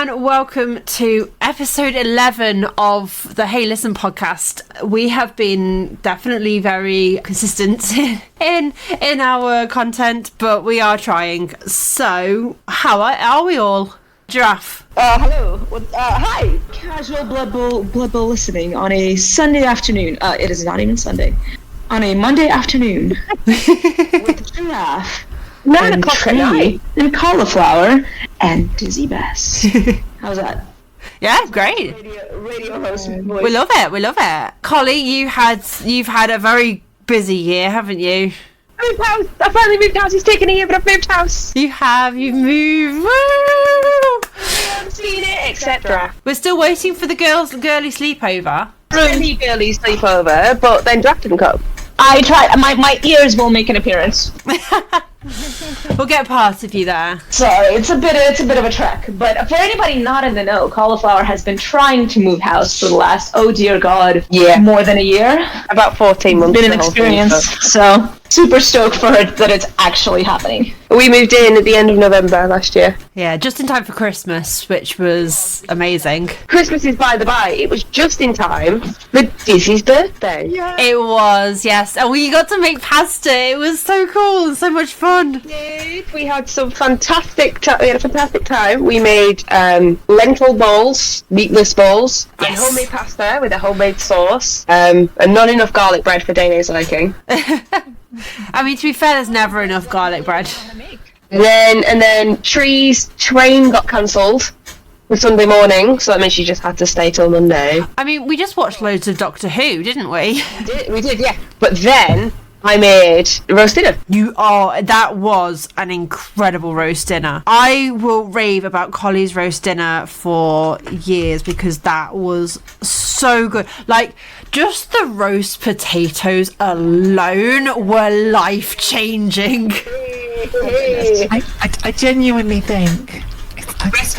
and welcome to episode 11 of the Hey Listen podcast. We have been definitely very consistent in our content, but we are trying. So, how are we all? Giraffe. Hello. Hi. Casual Blood Bowl listening on a Sunday afternoon. It is not even Sunday. On a Monday afternoon with Giraffe. 9 o'clock at night. And Cauliflower and DizzyBess. How's that? Yeah, great. Radio host voice. We love it. Caulee, you've had a very busy year, haven't you? I moved house. I finally moved house. It's taken a year, but I've moved house. You've moved. Woo! I've seen it, etc. We're still waiting for the girly sleepover. Really girly sleepover, but then Draft didn't come. I tried. My ears will make an appearance. We'll get part of you there. Sorry, it's a bit of a trek. But for anybody not in the know, Cauliflower has been trying to move house for the last, oh dear God, more than a year. About 14 months. It's been an experience, so super stoked for it that it's actually happening. We moved in at the end of November last year. Yeah, just in time for Christmas, which was amazing. Christmas is by the by. It was just in time for Dizzy's birthday. Yeah. It was, yes. And we got to make pasta. It was so cool, so much fun. We had some fantastic we had a fantastic time. We made lentil bowls, meatless bowls, and homemade pasta with a homemade sauce, and not enough garlic bread for Dana's liking. I mean, to be fair, there's never enough garlic bread. And then Tree's train got cancelled for Sunday morning, so that means she just had to stay till Monday. I mean, we just watched loads of Doctor Who, didn't we? We did, yeah. But then I made roast dinner. That was an incredible roast dinner. I will rave about Caulee's roast dinner for years because that was so good. Like, just the roast potatoes alone were life-changing. I genuinely think it's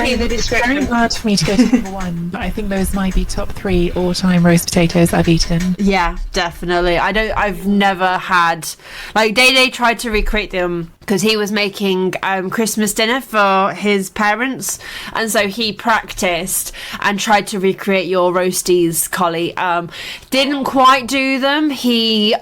very hard for me to go to number one, but I think those might be top 3 all-time roast potatoes I've eaten. Yeah, definitely. I've never had, like, Day tried to recreate them because he was making Christmas dinner for his parents, and so he practiced and tried to recreate your roasties, Caulee. Didn't quite do them. He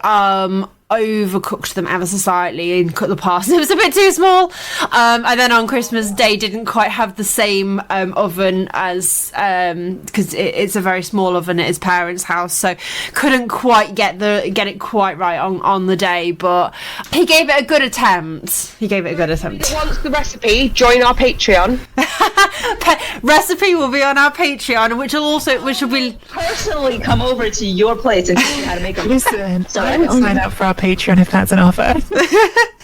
overcooked them ever so slightly and cut the parsnips. It was a bit too small, and then on Christmas Day didn't quite have the same oven as because it's a very small oven at his parents' house, so couldn't quite get it quite right on the day, but he gave it a good attempt. Who wants the recipe, join our Patreon. Recipe will be on our Patreon, which will be personally come over to your place and teach you how to make them. Listen, I would sign up for our Patreon if that's an offer.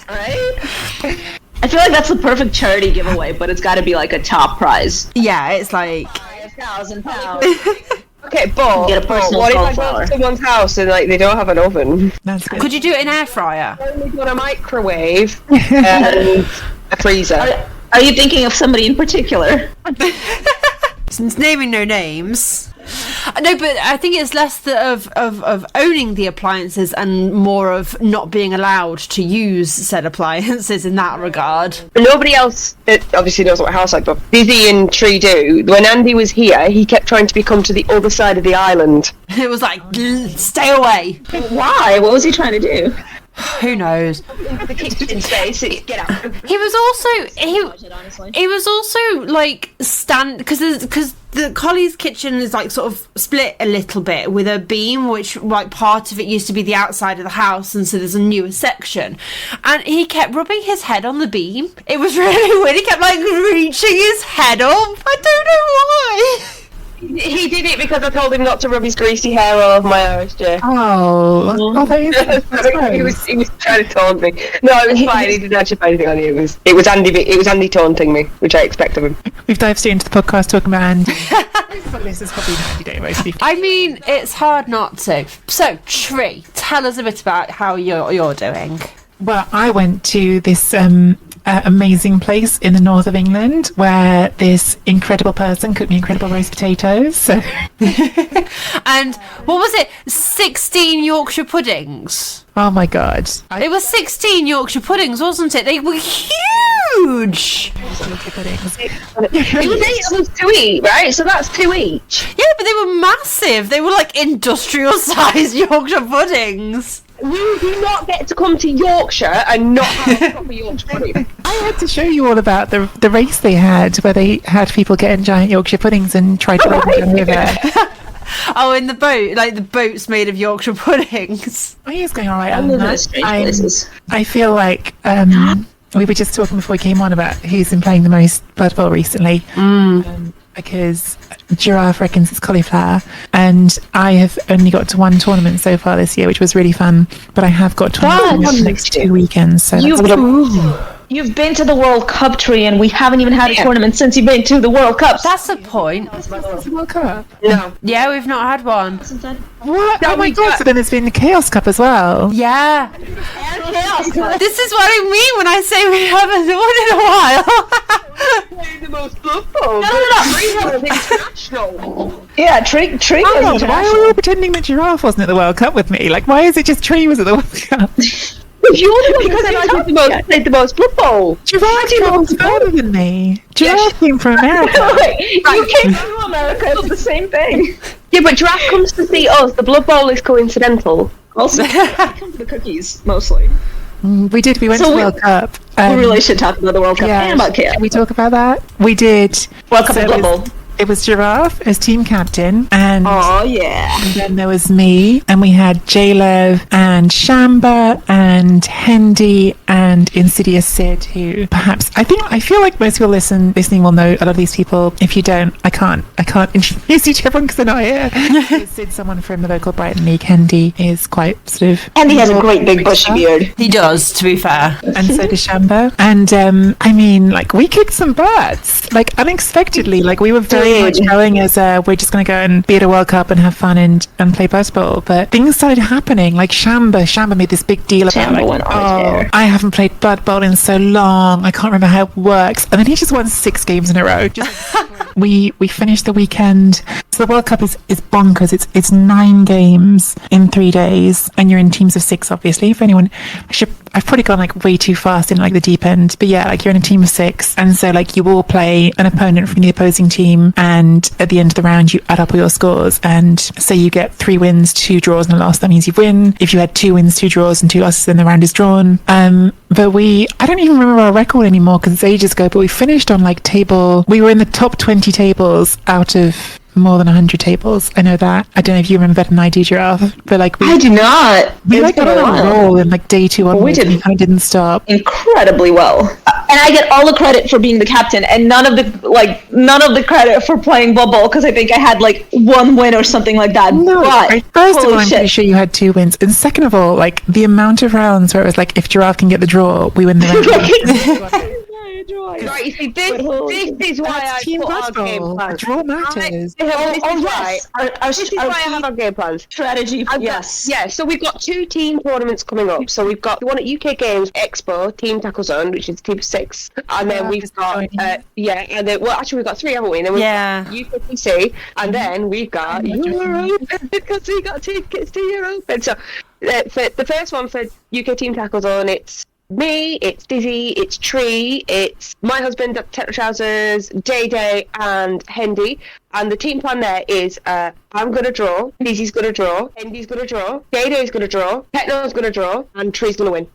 Right? I feel like that's the perfect charity giveaway, but it's got to be like a top prize. Yeah, it's like £1,000. Okay, but get a personal what if I go to someone's house and like they don't have an oven? That's good. Could you do it in air fryer? Only got a microwave and a freezer. Are you thinking of somebody in particular? Since naming no names. No, but I think it's less of owning the appliances and more of not being allowed to use said appliances in that regard. Nobody else obviously knows what a house like, but Dizzy and Tree do. When Andy was here, he kept trying to become to the other side of the island. It was like, stay away. Why? What was he trying to do? Who knows? The kitchen space. Get out. He was also like because the Caulee's kitchen is like sort of split a little bit with a beam, which like part of it used to be the outside of the house, and so there's a newer section. And he kept rubbing his head on the beam. It was really weird. He kept like reaching his head up. I don't know why. He did it because I told him not to rub his greasy hair all over my RSJ. He was trying to taunt me. No, it was fine. He didn't actually find anything on it. It was Andy taunting me, which I expect of him. We've dived straight into the podcast talking about Andy. This is probably an Andy day, mostly. I mean, it's hard not to. So, Tree, tell us a bit about how you're doing. Well, I went to this amazing place in the north of England where this incredible person cooked me incredible roast potatoes. So. And what was it? 16 Yorkshire puddings? Oh my God. It was 16 Yorkshire puddings, wasn't it? They were huge! huge. It was 8 of us to eat, right? So that's 2 each. Yeah, but they were massive. They were like industrial sized Yorkshire puddings. You do not get to come to Yorkshire and not have a proper Yorkshire pudding. I had to show you all about the race they had, where they had people getting giant Yorkshire puddings and tried to open them over. Oh, in the boat, like the boats made of Yorkshire puddings. Oh, he's going all right. I'm living in strange places. I feel like we were just talking before we came on about who's been playing the most Blood Bowl recently. Because Giraffe reckons it's cauliflower, and I have only got to one tournament so far this year, which was really fun. But I have got tournaments for the next 2 weekends. So You've been to the World Cup, Tree, and we haven't even had a tournament since you've been to the World Cup. That's the point. World Cup. No. Yeah, we've not had one. What? Oh my god! So then there's been the Chaos Cup as well. Yeah. This is what I mean when I say we haven't won in a while. The most Blood Bowl. No. International. Yeah, Tree Hang was on, why are we international. all pretending that Giraffe wasn't at the World Cup with me? Like, why is it just Tree was at the World Cup? You're the one who said I played the most Blood Bowl. Giraffe travels further than me. Giraffe came from America. Wait, you came to America, it's the same thing. Yeah, but Giraffe comes to see us. The Blood Bowl is coincidental. Also, I come for the cookies, mostly. We did. We went So to the we- World Cup. We really should talk about the World Cup and about chaos. Did we talk about that? We did. World Cup So and Blood Bowl. It was Giraffe as team captain, and Oh, yeah. then there was me, and we had J-Lev and Shamba and Hendy and Insidious Sid, who perhaps I feel like most people listening will know a lot of these people. If you don't, I can't introduce you to everyone because they're not here. Sid's someone from the local Brighton League. Hendy is quite sort of, And he has a great big bushy beard. He does, to be fair. and so does Shamba. And I mean, like, we kicked some butts, like unexpectedly. Like, we were very much going as we're just going to go and be at a World Cup and have fun and play Blood Bowl. But things started happening. Like Shamba made this big deal about Shamba like, went on there. I haven't played Blood Bowl in so long. I can't remember how it works. And then he just won 6 games in a row. We finished the weekend. So the World Cup is bonkers. It's 9 games in 3 days, and you're in teams of 6, obviously. For anyone, I've probably gone like way too fast in like the deep end, but yeah, like you're in a team of 6, and so like you all play an opponent from the opposing team, and at the end of the round you add up all your scores, and say you get 3 wins, 2 draws and a loss, that means you win. If you had 2 wins, 2 draws and 2 losses, then the round is drawn. But I don't even remember our record anymore because it's ages ago, but we finished on like we were in the top 20 tables out of more than 100 tables. I know that. I don't know if you remember that than I do, Giraffe, but like I do not. we It's like got been a on a while. roll in like day 2 onwards, we did. and we kind of didn't stop. Incredibly well. And I get all the credit for being the captain and none of the credit for playing Blood Bowl because I think I had like 1 win or something like that. No, but right. First of all, holy I'm pretty shit. sure you had 2 wins, and second of all, like the amount of rounds where it was like if Giraffe can get the draw, we win the round. Right, you see, this is why I Team put our Blood game Bowl. plan. Draw matters. This is why. Our This is why I have our game plans. strategy. I've got- Yes. Yeah, so we've got 2 team tournaments coming up. So we've got the one at UK Games Expo, Team Tackle Zone, which is team of 6. And then we've got, and then, well, actually we've got 3, haven't we? And then we've Yeah. got UKTC, and then we've got Eurobowl, because we got tickets to Eurobowl. So for the first one for UK Team Tackle Zone, it's me, it's Dizzy, it's Tree, it's my husband, Techno Trousers, Day, and Hendy. And the team plan there is I'm going to draw, Dizzy's going to draw, Hendy's going to draw, Day's going to draw, Techno's going to draw, and Tree's going to win.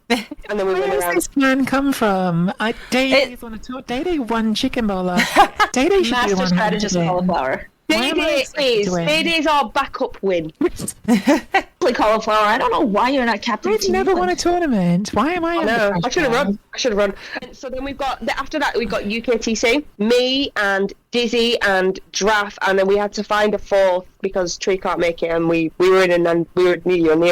And then we win Where the does round. this plan come from? Day want to talk. Day won chicken bowl last year. Day should be the Master one strategist having to win. cauliflower. Why am I expected to win? Day's our backup win. Play cauliflower. I don't know why you're not captain. I've never won a tournament. Why am I? No, under I should have pressure? run. I should have run. And so then we've got after that we've got UKTC, me and Dizzy and Giraffe, and then we had to find a 4th because Tree can't make it, and we were near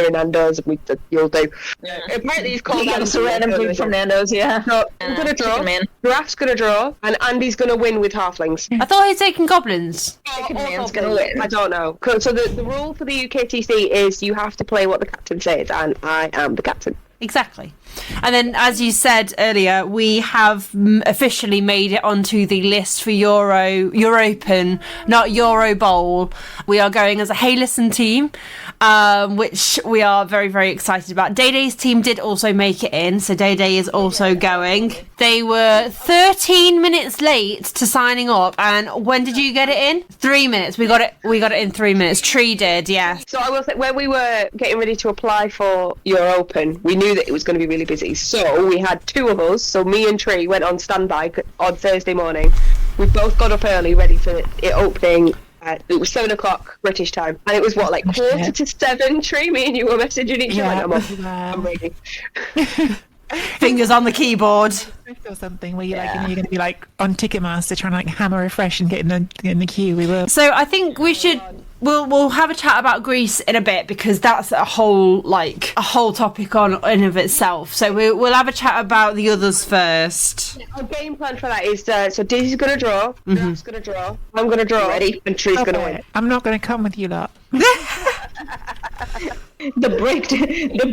Nando's. You'll do. Yeah. Apparently he's called He got us a random food from Nando's, yeah. So I'm gonna draw. Chicken Man. Giraffe's gonna draw, and Andy's gonna win with halflings. I thought he'd taken goblins. Chicken Or Man's halflings. gonna win. I don't know. So the rule for the UKTC is you have to play what the captain says, and I am the captain. Exactly. And then, as you said earlier, we have officially made it onto the list for Europen, not Eurobowl. We are going as a Hey Listen team, which we are very, very excited about. Day's team did also make it in, so Day is also going. They were 13 minutes late to signing up, and when did you get it in? 3 minutes. We got it in 3 minutes. Tree did, yes. So I will say, when we were getting ready to apply for Europen, we knew that it was going to be really busy. So we had two of us, so me and Tree went on standby on Thursday morning. We both got up early, ready for it opening. It was 7 o'clock British time, and it was what, like 6:45, Tree? Me and you were messaging each other. I'm ready. Fingers on the keyboard. Or something where you're you're going to be like on Ticketmaster trying to like hammer refresh and get in the queue. We were. So I think we should. We'll have a chat about Greece in a bit, because that's a whole topic in of itself. So we'll have a chat about the others first. Our game plan for that is so Dizzy's gonna draw, Giraffe's gonna draw, I'm gonna draw, ready, and Tree's gonna win. I'm not going to come with you lot. The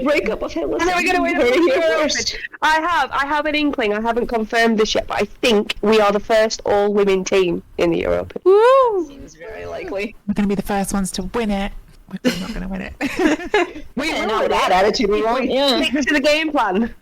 breakup of Hitler. And then we're gonna win first. I have an inkling. I haven't confirmed this yet, but I think we are the first all-women team in the Europe. Woo! Seems very likely. We're going to be the first ones to win it. We're not going to win it. We know with that attitude we won't. Yeah. Stick to the game plan.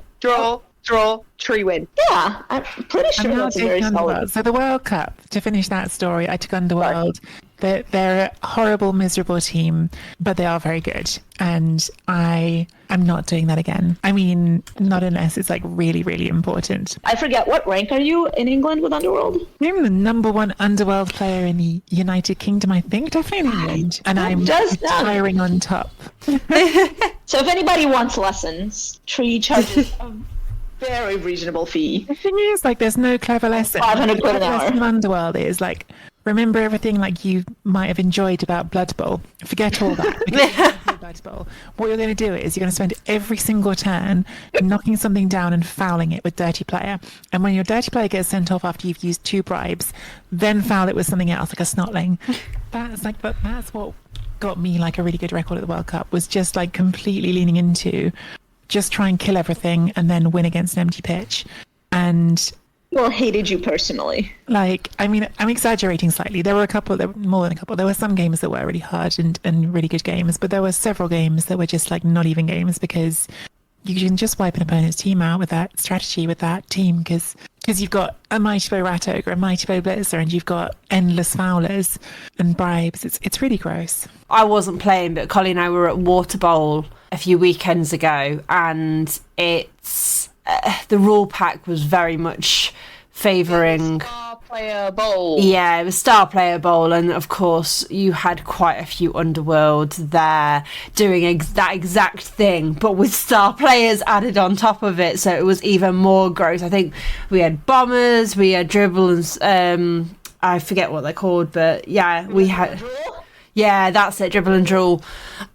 Draw, Tree win. Yeah, I'm pretty sure that's a very solid. So the World Cup, to finish that story, I took Underworld. They're a horrible, miserable team, but they are very good. And I am not doing that again. I mean, not unless it's like really, really important. I forget, what rank are you in England with Underworld? I'm the number 1 Underworld player in the United Kingdom, I think, definitely in England. And I'm retiring on top. So if anybody wants lessons, Tree charges a very reasonable fee. The thing is, like, there's no clever lesson. 500 quid an hour. The Underworld is like, remember everything like you might have enjoyed about Blood Bowl. Forget all that. Blood Bowl. What you're going to do is you're going to spend every single turn knocking something down and fouling it with Dirty Player. And when your Dirty Player gets sent off after you've used 2 bribes, then foul it with something else, like a snotling. That's what got me like a really good record at the World Cup, was just like completely leaning into just try and kill everything and then win against an empty pitch. And Well, hated you personally. like, I mean, I'm exaggerating slightly. There were more than a couple. There were some games that were really hard and really good games, but there were several games that were just like not even games, because you can just wipe an opponent's team out with that strategy, with that team, because you've got a Mighty Bow Rat Ogre, a Mighty Bow Blitzer, and you've got endless foulers and bribes. It's really gross. I wasn't playing, but Caulee and I were at Water Bowl a few weekends ago, and it's the rule pack was very much favouring Star Player Bowl. Yeah, it was Star Player Bowl, and of course you had quite a few Underworld there doing that exact thing, but with star players added on top of it, so it was even more gross. I think we had bombers, we had dribble, and I forget what they're called, but yeah, we had. Yeah, that's it, dribble and drool.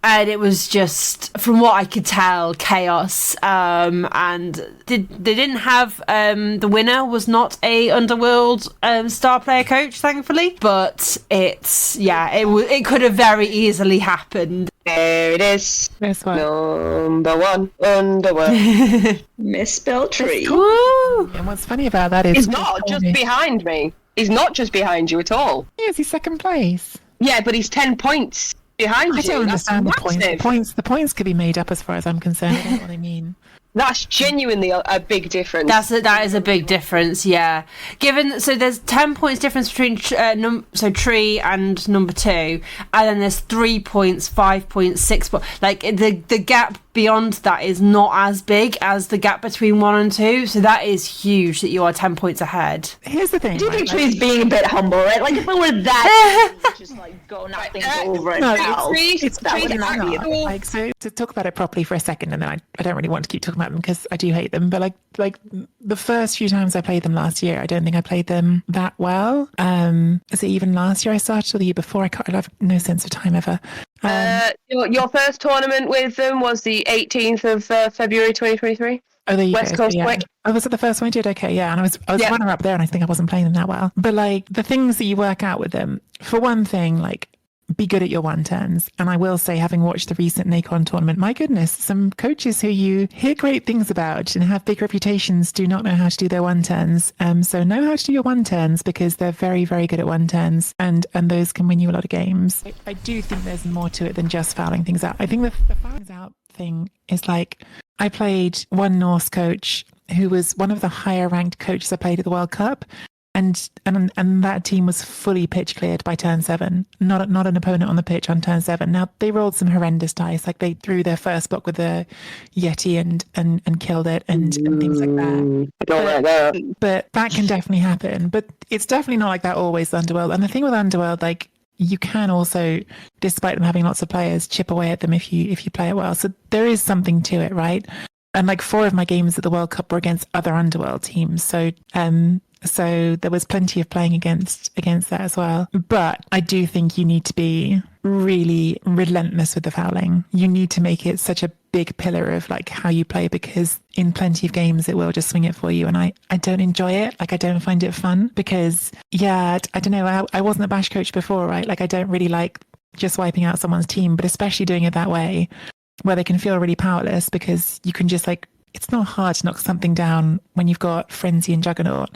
And it was just, from what I could tell, chaos. And they didn't have, the winner was not a Underworld star player coach, thankfully. But it could have very easily happened. There it is. This one. Number 1, Underworld. Misspelledtree. Woo! And what's funny about that is He's not just behind me. He's not just behind you at all. Yes, he's second place. Yeah, but he's 10 points behind you. I don't understand the massive. points. The points could be made up as far as I'm concerned. I don't know what I mean. That's genuinely a big difference. That is a big difference, yeah. So there's 10 points difference between Tree and number 2, and then there's 3 points, 5 points, 6 points. Like the gap beyond that is not as big as the gap between 1 and 2. So that is huge that you are 10 points ahead. Here's the thing. Do you right? think Tree's being a bit humble, right? Like if it were that, just like go knock things over and out. That would not be it. Like, so to talk about it properly for a second, and then I don't really want to keep talking about them because I do hate them, but like the first few times I played them last year, I don't think I played them that well. Is it even last year I started, or the year before? I have no sense of time ever. Your first tournament with them was the 18th of February 2023. Oh, there you West go. Coast Yeah. Quick. Oh, was it the first one I did? Okay, yeah. And I was runner up there, and I think I wasn't playing them that well. But like the things that you work out with them, for one thing, like be good at your one turns. And I will say, having watched the recent NACON tournament, my goodness, some coaches who you hear great things about and have big reputations do not know how to do their one turns. So know how to do your one turns, because they're very, very good at one turns, and those can win you a lot of games. I do think there's more to it than just fouling things out. I think the fouling out thing is like, I played one Norse coach who was one of the higher ranked coaches I played at the World Cup. And that team was fully pitch cleared by turn 7. Not an opponent on the pitch on turn 7. Now they rolled some horrendous dice, like they threw their first block with a Yeti and killed it and things like that. I don't like that. But that can definitely happen. But it's definitely not like that always with Underworld. And the thing with Underworld, like you can also, despite them having lots of players, chip away at them if you play it well. So there is something to it, right? And like 4 of my games at the World Cup were against other Underworld teams. So there was plenty of playing against that as well. But I do think you need to be really relentless with the fouling. You need to make it such a big pillar of like how you play, because in plenty of games it will just swing it for you. And I don't enjoy it. Like I don't find it fun because, I don't know. I wasn't a bash coach before, right? Like I don't really like just wiping out someone's team, but especially doing it that way where they can feel really powerless, because you can just like, it's not hard to knock something down when you've got Frenzy and Juggernaut.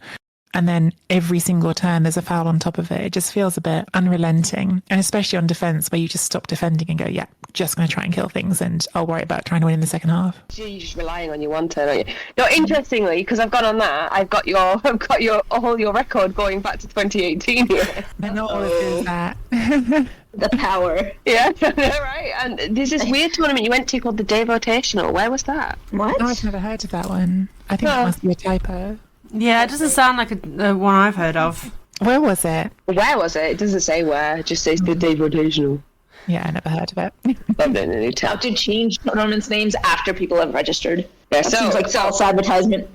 And then every single turn there's a foul on top of it. It just feels a bit unrelenting. And especially on defense where you just stop defending and go, yeah, just going to try and kill things and I'll worry about trying to win in the second half. You're just relying on your one turn, aren't you? No, interestingly, because I've gone on that, I've got your record going back to 2018 here. They're not all as good as that. The power. Yeah, right. And there's this weird tournament you went to called the Devotational. Where was that? What? Oh, I've never heard of that one. I think that must be a typo. Yeah, it doesn't sound like a one I've heard of. Where was it? Where was it? It doesn't say where. It just says the Devotational. Yeah, I never heard of it. How to change tournaments names after people have registered. Yeah, That seems like false advertisement.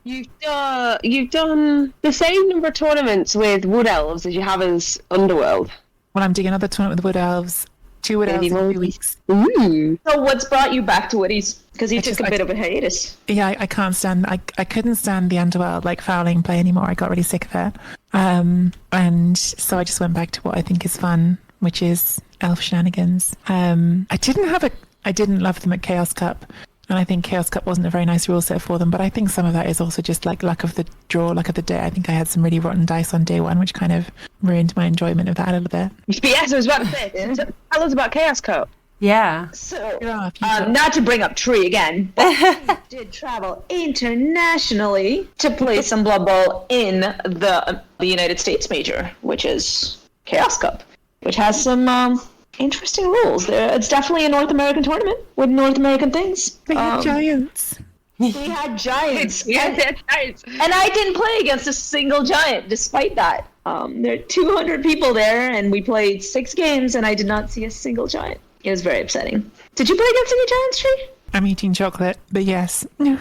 You've done the same number of tournaments with Wood Elves as you have as Underworld. Well, I'm doing another tournament with Wood Elves. 2 Wood Elves in 2 weeks. Ooh. So what's brought you back to Woody's? Because you took a bit of a hiatus. Yeah, I can't stand. I couldn't stand the Underworld like fouling play anymore. I got really sick of it, and so I just went back to what I think is fun, which is elf shenanigans. I didn't love them at Chaos Cup, and I think Chaos Cup wasn't a very nice rule set for them. But I think some of that is also just like luck of the draw, luck of the day. I think I had some really rotten dice on day 1, which kind of ruined my enjoyment of that a little bit. Yes, I was about to say. Tell us about Chaos Cup. Yeah. So, Giraffe, not to bring up Tree again, but we did travel internationally to play some Blood Bowl in the United States major, which is Chaos Cup, which has some interesting rules. It's definitely a North American tournament with North American things. they had giants. We had giants. Yes, giants. And I didn't play against a single giant, despite that. There are 200 people there, and we played 6 games, and I did not see a single giant. It was very upsetting. Did you play against any giants, Tree? I'm eating chocolate, but yes. To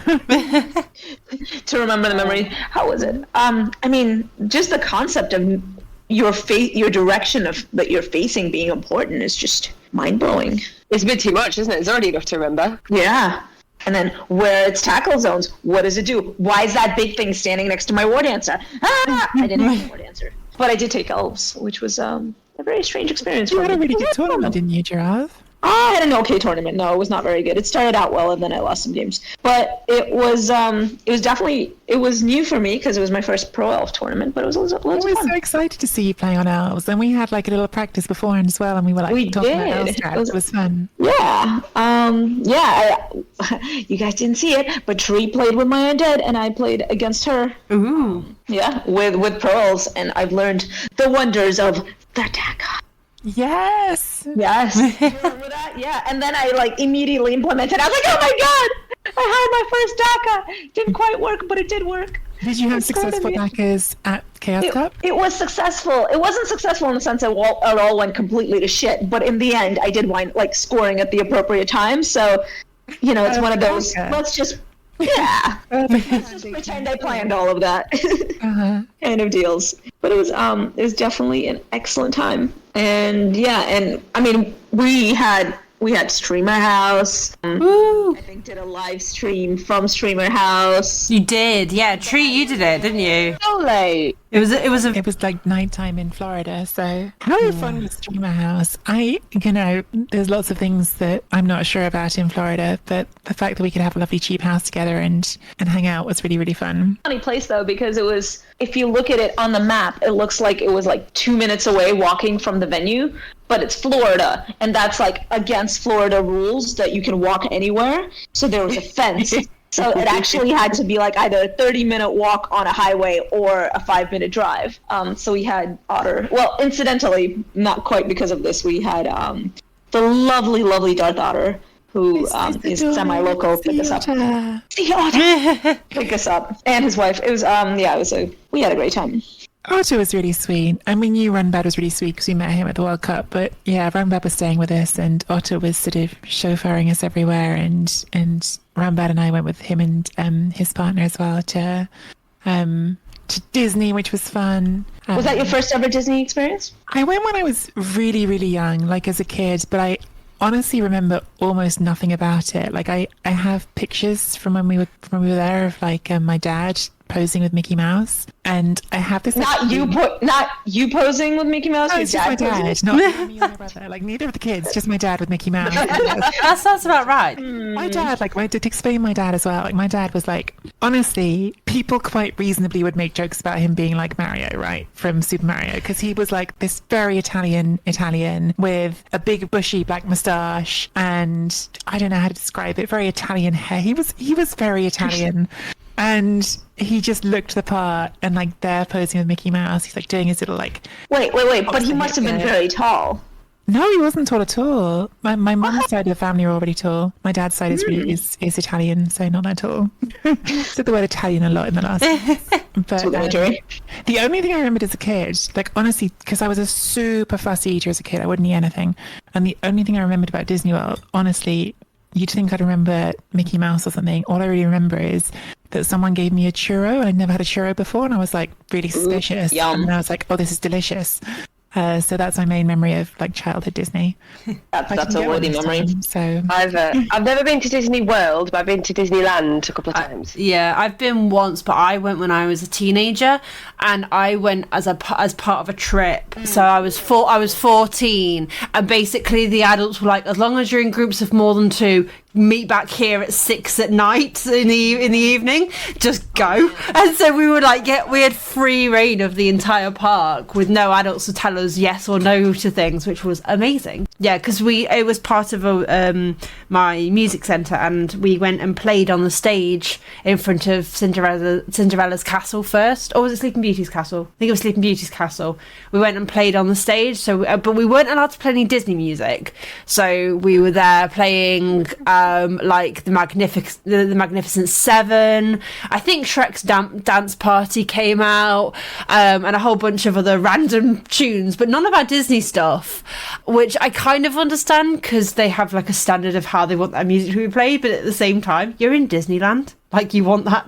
remember the memory. How was it? I mean, just the concept of your direction of that you're facing being important is just mind-blowing. It's a bit too much, isn't it? It's already enough to remember. Yeah. And then where it's tackle zones, what does it do? Why is that big thing standing next to my war dancer? Ah! I didn't have a war dancer. But I did take elves, which was a very strange experience. You had a really good tournament, didn't you, Giraffe? I had an okay tournament. No, it was not very good. It started out well, and then I lost some games. But it was definitely, it was new for me because it was my first pro elf tournament. But it was loads of I was fun. so excited to see you playing on elves, and we had like a little practice beforehand as well, and we were like talking about elf strats. It was fun. Yeah, you guys didn't see it, but Tree played with my undead, and I played against her. Ooh. Yeah, with pearls, and I've learned the wonders of the dagger. Yes. Yes. You remember that? Yeah. And then I immediately implemented. I was like, oh my god, I had my first DACA. Didn't quite work, but it did work. Did you have successful DACAs at Chaos Cup? It was successful. It wasn't successful in the sense that it all went completely to shit, but in the end, I did wind scoring at the appropriate time. So, it's one of those. Let's just. Yeah. Let's just pretend I planned all of that kind of deals. But it was definitely an excellent time. And I mean, we had Streamer House. I think did a live stream from Streamer House. You did, yeah. Tree, you did it, didn't you? So late. It was like nighttime in Florida, so how fun was Streamer House? There's lots of things that I'm not sure about in Florida, but the fact that we could have a lovely cheap house together and hang out was really, really fun. Funny place though, because it was, if you look at it on the map, it looks like it was 2 minutes away walking from the venue, but it's Florida, and that's against Florida rules that you can walk anywhere. So there was a fence So it actually had to be like either a 30-minute walk on a highway or a 5-minute drive. So we had Otter. Well, incidentally, not quite because of this, we had the lovely, lovely Darth Otter, who is semi-local, pick us up. See Otter! Pick us up. And his wife. It was, we had a great time. Otter was really sweet. I mean, you Runbad was really sweet because we met him at the World Cup. But yeah, Runbad was staying with us, and Otter was sort of chauffeuring us everywhere. And Runbad and I went with him and his partner as well to Disney, which was fun. Was that your first ever Disney experience? I went when I was really, really young, like as a kid. But I honestly remember almost nothing about it. Like I have pictures from when we were there of like my dad posing with Mickey Mouse, and I have this. Not you posing with Mickey Mouse. No, it's just my dad, not me or my brother. Like neither of the kids, just my dad with Mickey Mouse. That sounds about right. My dad, to explain my dad as well. Like my dad was like, honestly, people quite reasonably would make jokes about him being like Mario, right, from Super Mario, because he was like this very Italian with a big bushy black moustache, and I don't know how to describe it. Very Italian hair. He was very Italian. And he just looked the part, and like they're posing with Mickey Mouse. He's like doing his little like. Wait! But he must have been very tall. No, he wasn't tall at all. My mum's side of the family are already tall. My dad's side is Italian, so not that tall. Said the word Italian a lot in the last. But the only thing I remembered as a kid, like honestly, because I was a super fussy eater as a kid, I wouldn't eat anything, and the only thing I remembered about Disney World, honestly, you'd think I'd remember Mickey Mouse or something. All I really remember is that someone gave me a churro, and I'd never had a churro before, and I was like really suspicious. Yum. And I was like, oh, this is delicious. So that's my main memory of like childhood Disney. That's a worthy memory. So I've never been to Disney World, but I've been to Disneyland a couple of times. Yeah, I've been once, but I went when I was a teenager, and I went as part of a trip. So I was 14, and basically the adults were like, as long as you're in groups of more than 2, meet back here at 6 at night in the evening, just go. And so we would we had free reign of the entire park with no adults to tell us yes or no to things, which was amazing. Yeah, because it was part of my music centre, and we went and played on the stage in front of Cinderella's castle first, or was it Sleeping Beauty's castle? I think it was Sleeping Beauty's castle. We went and played on the stage, so but we weren't allowed to play any Disney music, so we were there playing like the Magnificent Seven. I think Shrek's Dance Party came out, and a whole bunch of other random tunes, but none of our Disney stuff, which I kind of understand because they have like a standard of how they want their music to be played, but at the same time, you're in Disneyland. Like you want that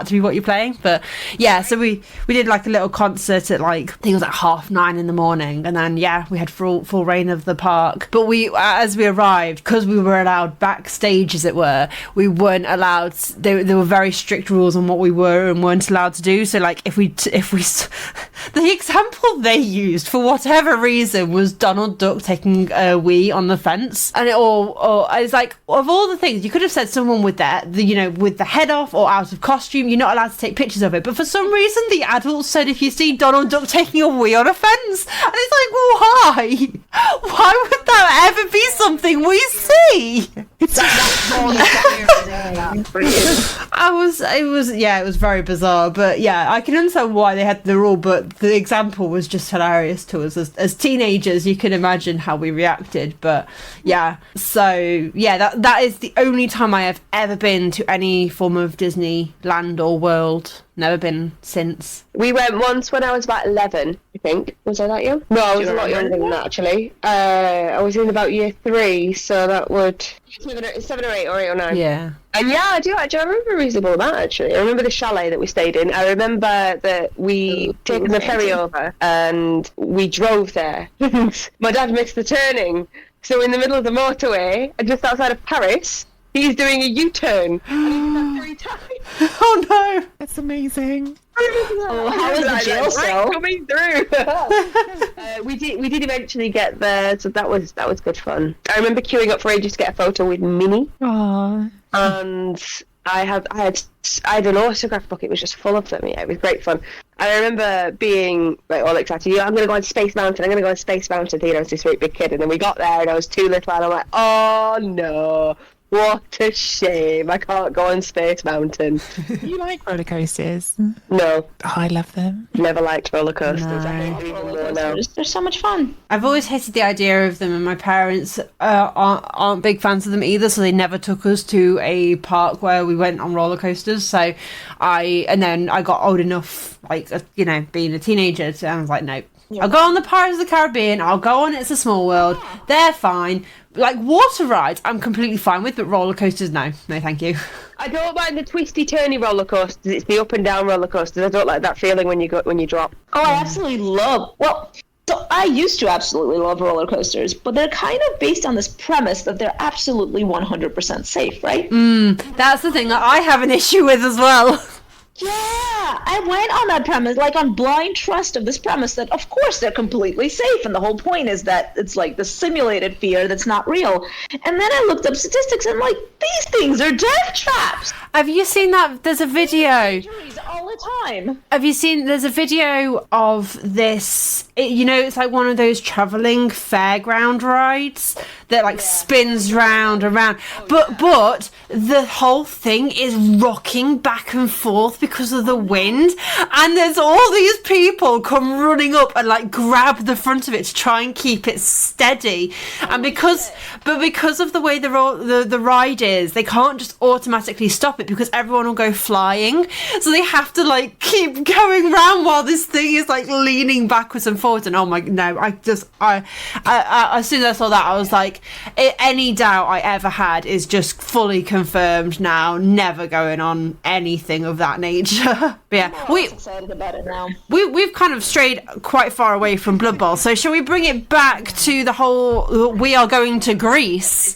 to be what you're playing. But yeah, so we did like a little concert at like, I think it was like 9:30 in the morning, and then yeah, we had full reign of the park. But as we arrived, because we were allowed backstage, as it were, we weren't allowed. There were very strict rules on what we were and weren't allowed to do. So like if we the example they used for whatever reason was Donald Duck taking a wee on the fence, and it's like, of all the things you could have said, someone with the head off or out of costume, you're not allowed to take pictures of it. But for some reason, the adults said if you see Donald Duck taking a wee on a fence, and it's like, why? Why would that ever be something we see? It's it was very bizarre. But yeah, I can understand why they had the rule, but the example was just hilarious to us as teenagers. You can imagine how we reacted. But yeah, so yeah, that is the only time I have ever been to any form of Disneyland or world. Never been since. We went once when I was about 11, I think. Was I that young? No, I was a lot younger than that, actually. I was in about year 3, so that would 7 or 8 or 8 or 9. Yeah. And yeah, I do. I remember a reasonable amount, actually. I remember the chalet that we stayed in. I remember that we taken the ferry over and we drove there. My dad missed the turning. So in the middle of the motorway, just outside of Paris, he's doing a U-turn. And 3 times. Oh no! That's amazing. Oh, how was the jail cell? Coming through. We did eventually get there, so that was good fun. I remember queuing up for ages to get a photo with Minnie. Aww. And I had an autograph book. It was just full of them. Yeah, it was great fun. And I remember being like all excited. I'm going to go on Space Mountain. Thinking I was this great big kid. And then we got there, and I was too little, and I'm like, oh no. What a shame. I can't go on Space Mountain. You like roller coasters? No. Oh, I love them. Never liked roller coasters. No. I hate even more now. They're so much fun. I've always hated the idea of them, and my parents aren't big fans of them either, so they never took us to a park where we went on roller coasters. So then I got old enough, like, being a teenager, and I was like, no. I'll go on the Pirates of the Caribbean, I'll go on It's a Small World, they're fine. Like, water rides, I'm completely fine with, but roller coasters, no, thank you. I don't mind the twisty turny roller coasters. It's the up and down roller coasters. I don't like that feeling when you drop. Oh, I absolutely love. Well, so I used to absolutely love roller coasters, but they're kind of based on this premise that they're absolutely 100% safe, right? That's the thing that I have an issue with as well. Yeah, I went on that premise, like on blind trust of this premise that of course they're completely safe, and the whole point is that it's like the simulated fear that's not real. And then I looked up statistics and like, these things are death traps. Have you seen that? There's a video. Injuries all the time. Have you seen, there's a video of this, it's like one of those travelling fairground rides that like spins round and round. But the whole thing is rocking back and forth because of the wind. And there's all these people come running up and like grab the front of it to try and keep it steady. And because of the way the ride is, they can't just automatically stop it because everyone will go flying. So they have to like keep going round while this thing is like leaning backwards and forwards. And oh my, no, I as soon as I saw that, I was like, any doubt I ever had is just fully confirmed now. Never going on anything of that nature. But yeah, I'm excited about it now. We've kind of strayed quite far away from Blood Bowl. So shall we bring it back to the whole, we are going to Greece.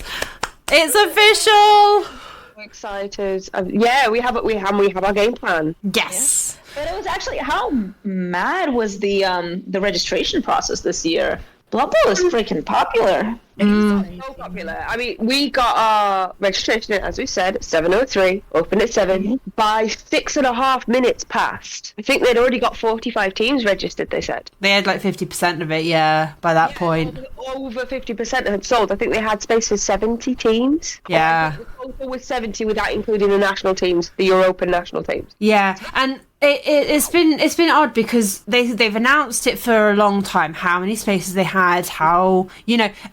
It's official. I'm excited. Yeah, we have our game plan. Yes. But it was actually, how mad was the registration process this year? Blood Bowl is freaking popular. It's so popular. I mean, we got our registration in, as we said, at 7:03, opened at 7. By 6.5 minutes past, I think they'd already got 45 teams registered, they said. They had like 50% of it, yeah, by that point. Over 50% had sold. I think they had space for 70 teams. Yeah. The total was 70 without including the national teams, the European national teams. Yeah, and it's been odd because they've announced it for a long time, how many spaces they had, how,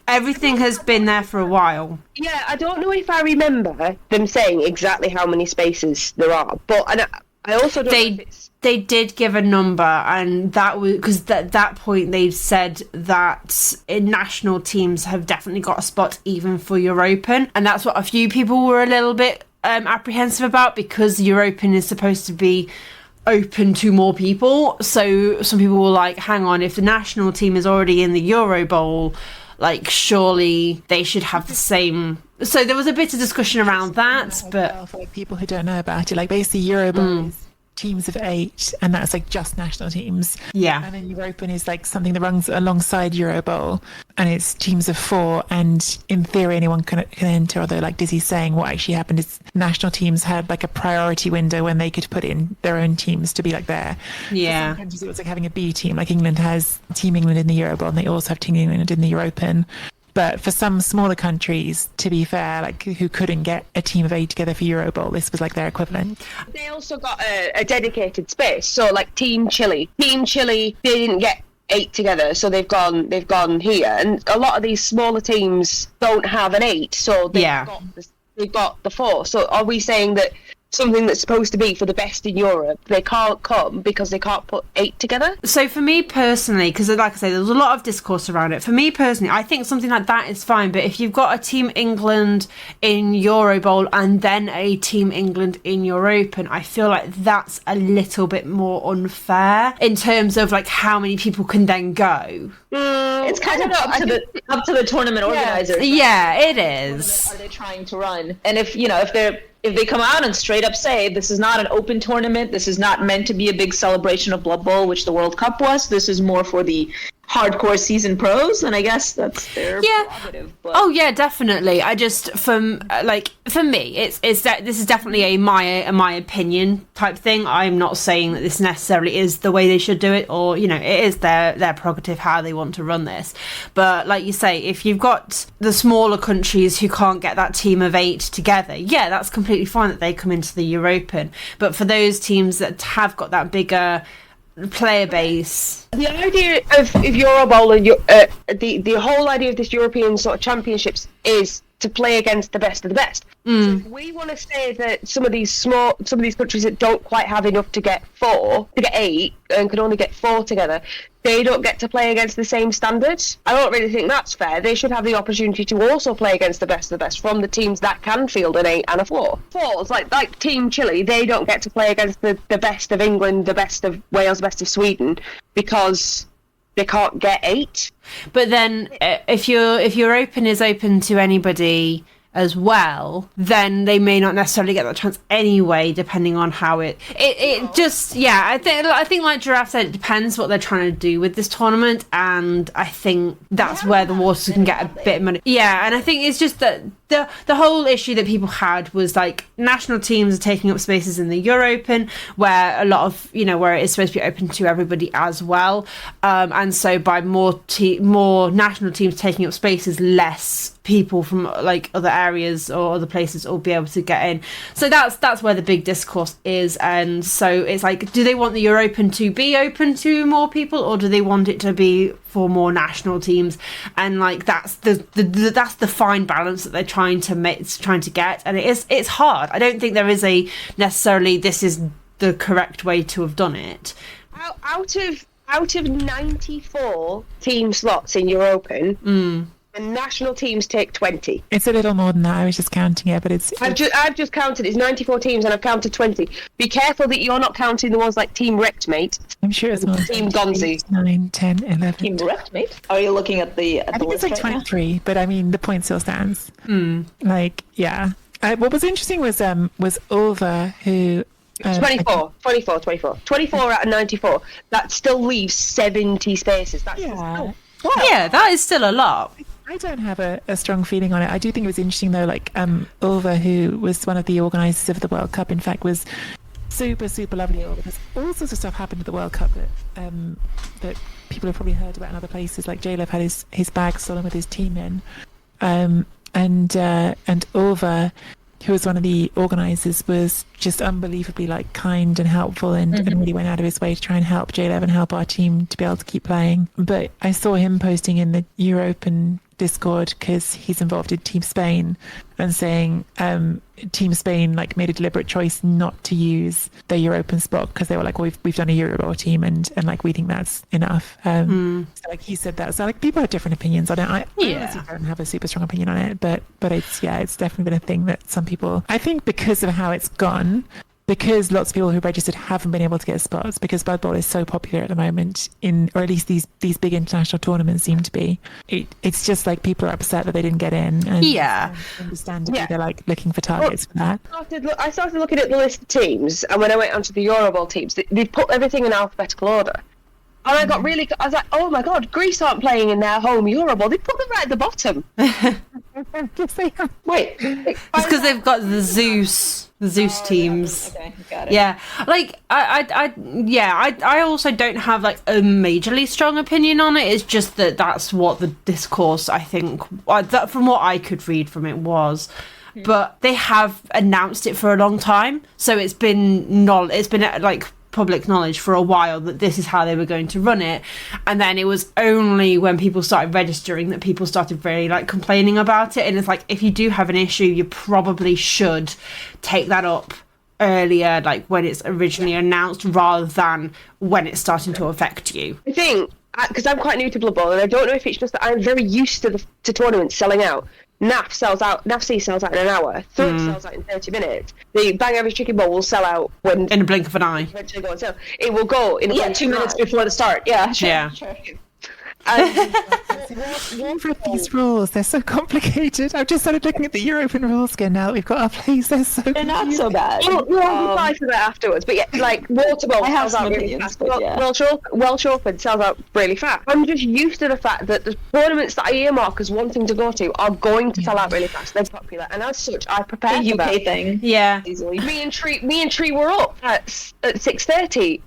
everything has been there for a while. Yeah, I don't know if I remember them saying exactly how many spaces there are, but I also don't know if it's... They did give a number, and that was because at that point they said that national teams have definitely got a spot even for Europen, and that's what a few people were a little bit apprehensive about, because Europen is supposed to be open to more people. So some people were like, hang on, if the national team is already in the Eurobowl, like surely they should have the same. So there was a bit of discussion around that, but for like people who don't know about it, like basically Eurobowl is teams of 8, and that's like just national teams. Yeah. And then Europen is like something that runs alongside Eurobowl, and it's teams of 4, and in theory anyone can enter, although like Dizzy's saying, what actually happened is national teams had like a priority window when they could put in their own teams to be like there. Yeah. Some countries it was like having a B team, like England has Team England in the Eurobowl, and they also have Team England in the Europen. But for some smaller countries, to be fair, like who couldn't get a team of 8 together for Eurobowl, this was like their equivalent. They also got a dedicated space. So like Team Chile, they didn't get 8 together, so they've gone here. And a lot of these smaller teams don't have an 8, so they've got the 4. So are we saying that something that's supposed to be for the best in Europe, they can't come because they can't put 8 together? So for me personally, because like I say, there's a lot of discourse around it. For me personally, I think something like that is fine. But if you've got a Team England in Eurobowl and then a Team England in Europen, I feel like that's a little bit more unfair in terms of like how many people can then go. It's kind of up to the tournament organizers. Yeah, it is. Are they trying to run? And if they come out and straight up say, this is not an open tournament, this is not meant to be a big celebration of Blood Bowl, which the World Cup was, this is more for the hardcore seasoned pros, and I guess that's their prerogative. But... Oh yeah, definitely. I just for me, it's that this is definitely a my opinion type thing. I'm not saying that this necessarily is the way they should do it, or it is their prerogative how they want to run this. But like you say, if you've got the smaller countries who can't get that team of 8 together, yeah, that's completely fine that they come into the Europen. But for those teams that have got that bigger player base, the idea of Eurobowl and the whole idea of this European sort of championships is to play against the best of the best. So if we want to say that some of these countries that don't quite have enough to get 8 and can only get 4 together, they don't get to play against the same standards. I don't really think that's fair. They should have the opportunity to also play against the best of the best from the teams that can field an 8 and a 4. 4s, like Team Chile, they don't get to play against the best of England, the best of Wales, the best of Sweden, because they can't get 8. But then if your Open is open to anybody as well, then they may not necessarily get that chance anyway, depending on how it just, yeah, I think like Giraffe said, it depends what they're trying to do with this tournament, and I think that's where the Waters can get a bit of money. Yeah, and I think it's just that the whole issue that people had was like national teams are taking up spaces in the Europen, where a lot of where it is supposed to be open to everybody as well, and so by more national teams taking up spaces, less people from like other areas or other places will be able to get in. So that's where the big discourse is. And so it's like, do they want the Europen to be open to more people, or do they want it to be for more national teams? And like that's the fine balance that they're trying to get, and it's hard. I don't think there is a necessarily this is the correct way to have done it. Out of 94 team slots in Europen, the national teams take 20. It's a little more than that. I was just counting it, but I've just counted. It's 94 teams, and I've counted 20. Be careful that you're not counting the ones like Team Wreckmate. I'm sure it's more. Team Gonzi. 8, 9, 10, 11. Team Wreckmate? Are you looking at the I think it's like 23, but I mean the point still stands. Like, yeah. What was interesting was Ulva, who 24 out of 94. That still leaves 70 spaces. That's yeah, that is still a lot. I don't have a strong feeling on it. I do think it was interesting though, like Ulva, who was one of the organisers of the World Cup, in fact, was super, super lovely. Because all sorts of stuff happened at the World Cup that people have probably heard about in other places. Like J-Lev had his bag stolen with his team in. And Ulva, who was one of the organisers, was just unbelievably like kind and helpful and really went out of his way to try and help J-Lev and help our team to be able to keep playing. But I saw him posting in the Europen Discord, because he's involved in Team Spain, and saying Team Spain like made a deliberate choice not to use their Europen spot because they were like, well, we've done a Eurobowl team and like we think that's enough. So like he said that. So like people have different opinions on it. I honestly don't have a super strong opinion on it, but it's definitely been a thing that some people, I think, because of how it's gone, because lots of people who registered haven't been able to get spots, because Blood Bowl is so popular at the moment, or at least these big international tournaments seem to be. It's just like people are upset that they didn't get in, and understandably they're like looking for targets for that. I started looking at the list of teams, and when I went onto the Eurobowl teams, they've put everything in alphabetical order. And I was like, oh my god, Greece aren't playing in their home Eurobowl. They put them right at the bottom. Wait. It's because they've got the Zeus teams. Okay, got it. Yeah, like I also don't have like a majorly strong opinion on it. It's just that that's what the discourse, I think, that from what I could read from it was. But they have announced it for a long time, so it's been like public knowledge for a while that this is how they were going to run it. And then it was only when people started registering that people started really like complaining about it. And it's like, if you do have an issue, you probably should take that up earlier, like when it's originally announced, rather than when it's starting to affect you. I think, because I'm quite new to Blood Bowl, and I don't know if it's just that I'm very used to tournaments selling out. NAF C sells out in an hour. Throat sells out in 30 minutes. The Bang Average Chicken Bowl will sell out when in a blink of an eye. Eventually go on sale. It will go in 2 minutes before the start. Yeah, sure. Yeah. Sure. What with these rules? They're so complicated. I've just started looking at the European rules again now that we've got our place. They're so They're not so bad. We'll apply for that afterwards. But yeah, like water bowl sells out really fast. Welsh Open sells out really fast. I'm just used to the fact that the tournaments that I earmark as wanting to go to are going to sell out really fast. They're popular, and as such, I prepare for that. UK thing. Yeah. Easily. Me and Tree were up at 6:30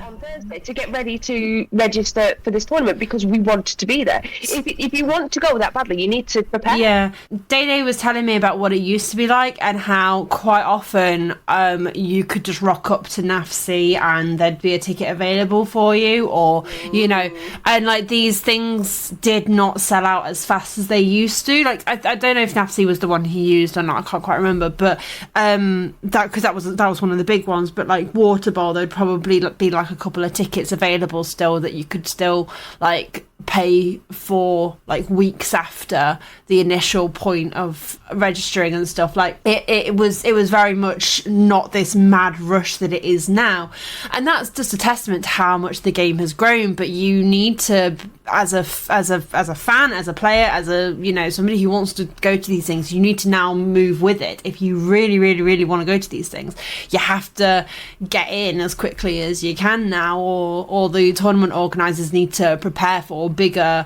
on Thursday to get ready to register for this tournament because we wanted to be there. If you want to go that badly, you need to prepare. Yeah. Day was telling me about what it used to be like and how quite often you could just rock up to NAFC and there'd be a ticket available for you, or you know, and like these things did not sell out as fast as they used to. Like I don't know if NAFC was the one he used or not, I can't quite remember, but that was one of the big ones. But like Water Bowl, there'd probably be like a couple of tickets available still that you could still like pay for like weeks after the initial point of registering and stuff. Like it was very much not this mad rush that it is now, and that's just a testament to how much the game has grown. But you need to, as a fan, as a player, as a, you know, somebody who wants to go to these things, you need to now move with it. If you really want to go to these things, you have to get in as quickly as you can now, or the tournament organisers need to prepare for bigger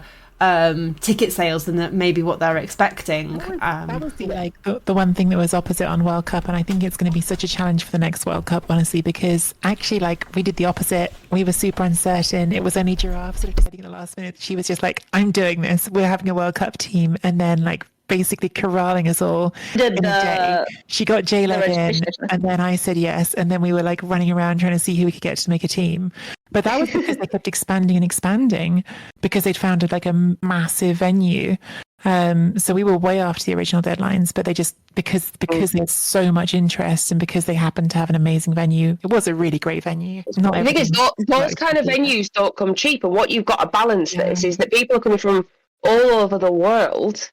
ticket sales than maybe what they're expecting. That was the one thing that was opposite on World Cup, and I think it's going to be such a challenge for the next World Cup, honestly, because actually, like, we did the opposite. We were super uncertain. It was only Giraffe sort of deciding at the last minute. She was just like, I'm doing this. We're having a World Cup team. And then, like, basically corralling us all in a day. She got J-Love in, and then I said yes, and then we were like running around trying to see who we could get to make a team. But that was because they kept expanding and expanding, because they'd founded like a massive venue. So we were way after the original deadlines, but they just, because there's so much interest and because they happened to have an amazing venue. It was a really great venue. I think those kind of venues don't come cheap, and what you've got to balance this is that people are coming from all over the world.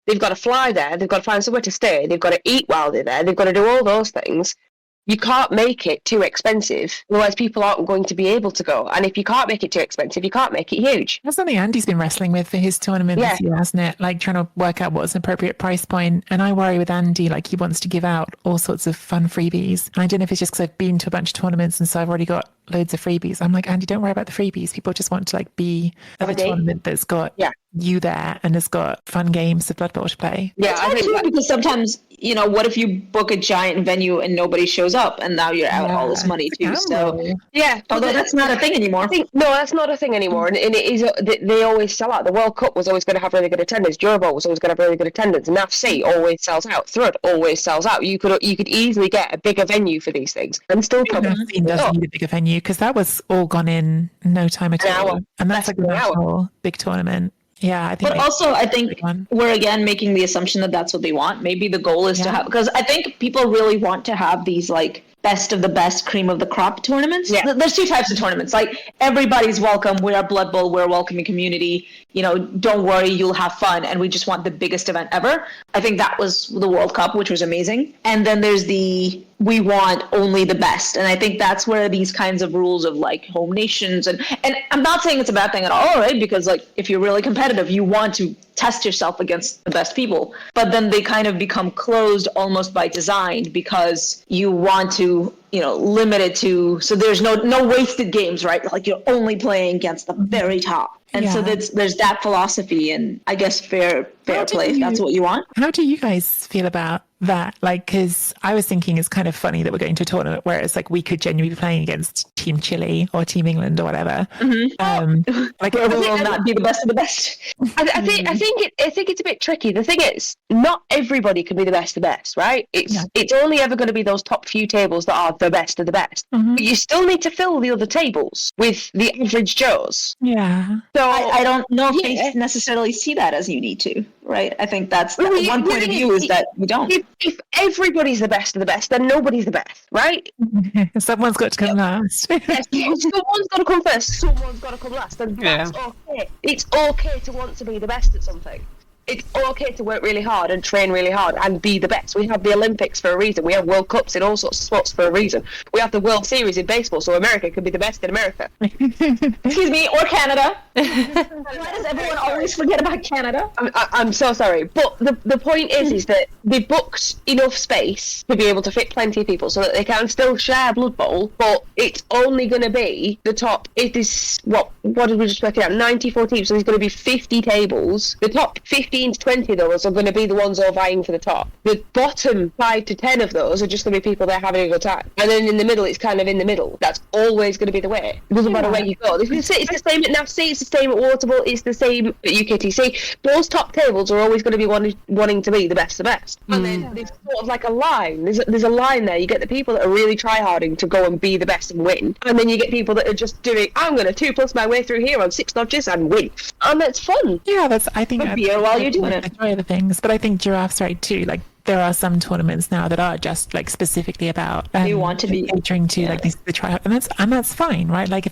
They've got to fly there, they've got to find somewhere to stay, they've got to eat while they're there, they've got to do all those things. You can't make it too expensive, otherwise people aren't going to be able to go. And if you can't make it too expensive, you can't make it huge. That's something Andy's been wrestling with for his tournament this year, hasn't it? Like trying to work out what's an appropriate price point. And I worry with Andy, like he wants to give out all sorts of fun freebies. And I don't know if it's just because I've been to a bunch of tournaments and so I've already got loads of freebies. I'm like, Andy, don't worry about the freebies. People just want to like be at a tournament that's got you there and has got fun games of Blood Bowl to play. Yeah, I think because sometimes, you know, what if you book a giant venue and nobody shows up and now you're out all this money too? So although that's not a thing anymore. That's not a thing anymore, and it is. They always sell out. The World Cup was always going to have really good attendance. Eurobowl was always going to have really good attendance. NAFC always sells out. Thrud always sells out. You could easily get a bigger venue for these things and still come. NAFC does need a bigger venue because that was all gone in no time at all, and that's like a national big tournament. Yeah, I think. But also, I think we're again making the assumption that that's what they want. Maybe the goal is to have, because I think people really want to have these like best of the best, cream of the crop tournaments. Yeah. There's two types of tournaments. Like everybody's welcome. We're a Blood Bowl. We're a welcoming community. You know, don't worry, you'll have fun. And we just want the biggest event ever. I think that was the World Cup, which was amazing. And then there's we want only the best. And I think that's where these kinds of rules of like home nations and I'm not saying it's a bad thing at all, right? Because like if you're really competitive, you want to test yourself against the best people. But then they kind of become closed almost by design because you want to, you know, limit it to, so there's no wasted games, right? Like you're only playing against the very top. And so there's that philosophy, and I guess fair play if that's what you want. How do you guys feel about that? Like, because I was thinking it's kind of funny that we're going to a tournament where it's like we could genuinely be playing against Team Chile or Team England or whatever. Like it will not be the best of the best. I think it's a bit tricky. The thing is, not everybody can be the best of the best, right? It's only ever going to be those top few tables that are the best of the best. But you still need to fill the other tables with the average Joes. Yeah. So I don't know if they necessarily see that as you need to, right? I think that's one point of view is that we don't. If everybody's the best of the best, then nobody's the best, right? Someone's got to come last. Yes, someone's got to come first, someone's got to come last, and that's okay. It's okay to want to be the best at something. it's okay to work really hard and train really hard and be the best. We have the Olympics for a reason. We have World Cups in all sorts of sports for a reason. We have the World Series in baseball, so America can be the best in America. Excuse me, or Canada. Why does everyone always forget about Canada? I'm so sorry, but the point is that they booked enough space to be able to fit plenty of people so that they can still share Blood Bowl, but it's only going to be the top. It is what did we just work it out? 94 teams, so there's going to be 50 tables. The top 15 to 20 of those are going to be the ones all vying for the top. The bottom 5 to 10 of those are just going to be people that are having a good time, and then in the middle, it's kind of in the middle. That's always going to be the way. It doesn't matter where you go. It's the same at NAFC, it's the same at Waterbowl, it's the same at UKTC. Those top tables are always going to be wanting to be the best of the best. And then there's sort of like a line. There's a line there. You get the people that are really try-harding to go and be the best and win, and then you get people that are just doing, I'm going to 2+ my way through here on 6 notches and win. And that's fun. Yeah, I think Good beer while you're doing it. Enjoy other things, but I think Giraffe's right too. Like, there are some tournaments now that are just like specifically about you want to be catering to like the try, and that's fine, right? Like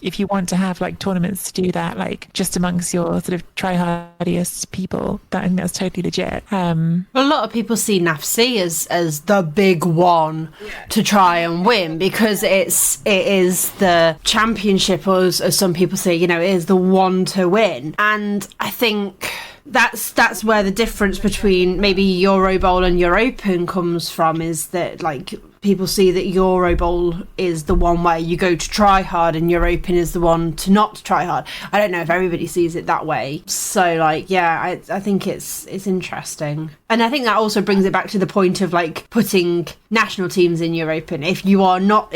if you want to have like tournaments to do that, like just amongst your sort of try hardiest people, I think that's totally legit. Well, a lot of people see NAFC as the big one to try and win because it is the championship, or as some people say, it is the one to win. And I think that's where the difference between maybe Eurobowl and Europen comes from, is that like people see that Eurobowl is the one where you go to try hard and Europen is the one to not try hard. I don't know if everybody sees it that way. So like, yeah, I think it's interesting. And I think that also brings it back to the point of like putting national teams in Europen. If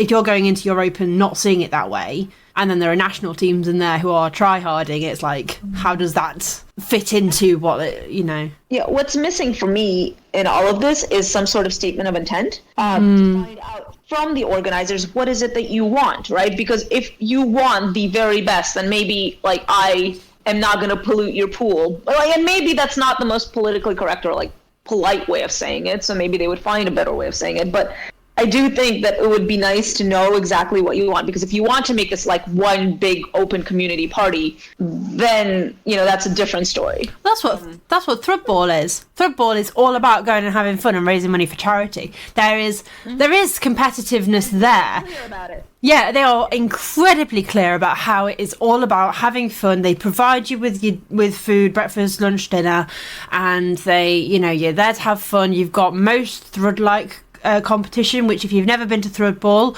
you're going into Europen not seeing it that way, and then there are national teams in there who are try-harding, it's like, how does that fit into what, Yeah, what's missing for me in all of this is some sort of statement of intent to find out from the organizers, what is it that you want, right? Because if you want the very best, then maybe, like, I am not going to pollute your pool. And maybe that's not the most politically correct or, like, polite way of saying it, so maybe they would find a better way of saying it, but I do think that it would be nice to know exactly what you want, because if you want to make this like one big open community party, then that's a different story. That's what Thrudball is. Thrudball is all about going and having fun and raising money for charity. There is competitiveness there. Clear about it. Yeah, they are incredibly clear about how it is all about having fun. They provide you with food, breakfast, lunch, dinner, and you're there to have fun. You've got most Thrud-like competition, which if you've never been to Thrudball,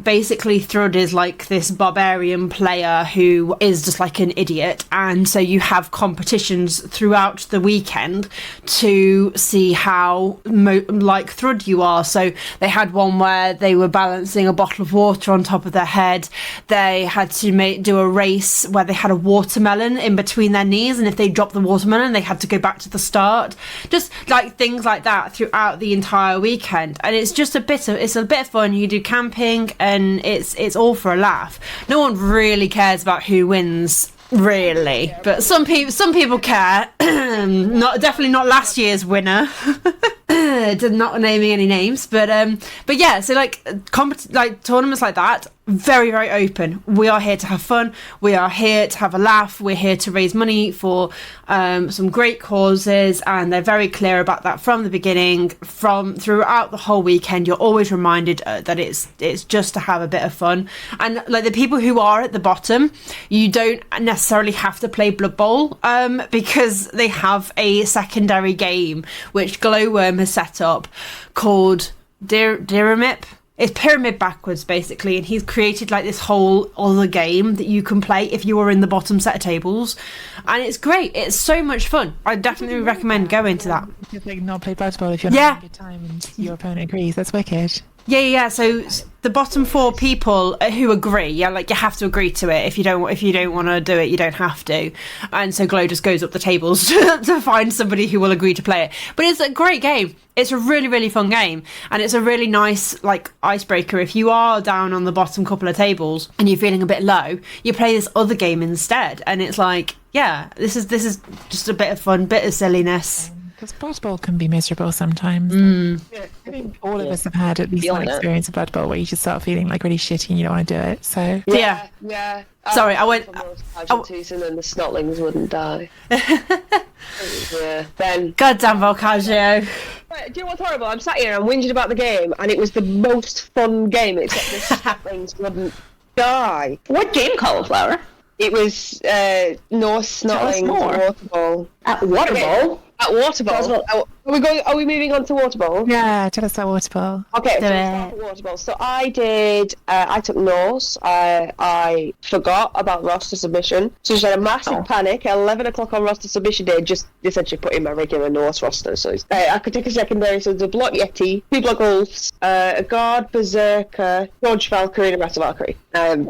basically Thrud is like this barbarian player who is just like an idiot, and so you have competitions throughout the weekend to see how like Thrud you are. So they had one where they were balancing a bottle of water on top of their head. They had to do a race where they had a watermelon in between their knees, and if they dropped the watermelon they had to go back to the start. Just like things like that throughout the entire weekend. And it's just a bit of fun. You do camping and it's all for a laugh. No one really cares about who wins, really, but some people care. Definitely not last year's winner. Not naming any names, but yeah, so like tournaments like that, very, very open. We are here to have fun. We are here to have a laugh. We're here to raise money for some great causes, and they're very clear about that from the beginning. Throughout the whole weekend, you're always reminded that it's just to have a bit of fun. And like the people who are at the bottom, you don't necessarily have to play Blood Bowl because they have a secondary game which Glowworm has set up called Dyramip. It's pyramid backwards, basically, and he's created like this whole other game that you can play if you are in the bottom set of tables, and it's great. It's so much fun. I definitely recommend going to that. You could like not play Blood Bowl if you're not having a good time and your opponent agrees. That's wicked. Yeah. So the bottom 4 people who agree, like you have to agree to it. If you don't want to do it, you don't have to. And so Glow just goes up the tables to find somebody who will agree to play it. But it's a great game. It's a really, really fun game, and it's a really nice like icebreaker. If you are down on the bottom couple of tables and you're feeling a bit low, you play this other game instead, and it's like, yeah, this is just a bit of fun, bit of silliness. Because Blood Bowl can be miserable sometimes. Yeah. I think all of us have had at least one experience of Blood Bowl where you just start feeling like really shitty and you don't want to do it. So Yeah. Sorry, I went. Casualties and then the snotlings wouldn't die. Yeah. Then. Goddamn Volcaggio. Right, do you know what's horrible? I'm sat here and I'm whinging about the game, and it was the most fun game, except the snotlings wouldn't die. What game, Cauliflower? It was Norse Snotlings Water Bowl. At Water Bowl? At Water Bowl. Are we moving on to Water Bowl? yeah, tell us about Water Bowl. Okay, so we start with Water Bowl. So I did. I took Norse. I forgot about roster submission, so just had a massive panic at 11 o'clock on roster submission day. Just essentially put in my regular Norse roster. So I could take a secondary. So there's a Block Yeti, 2 Block Wolves, a Guard, Berserker, George Valkyrie, and a Rest Valkyrie.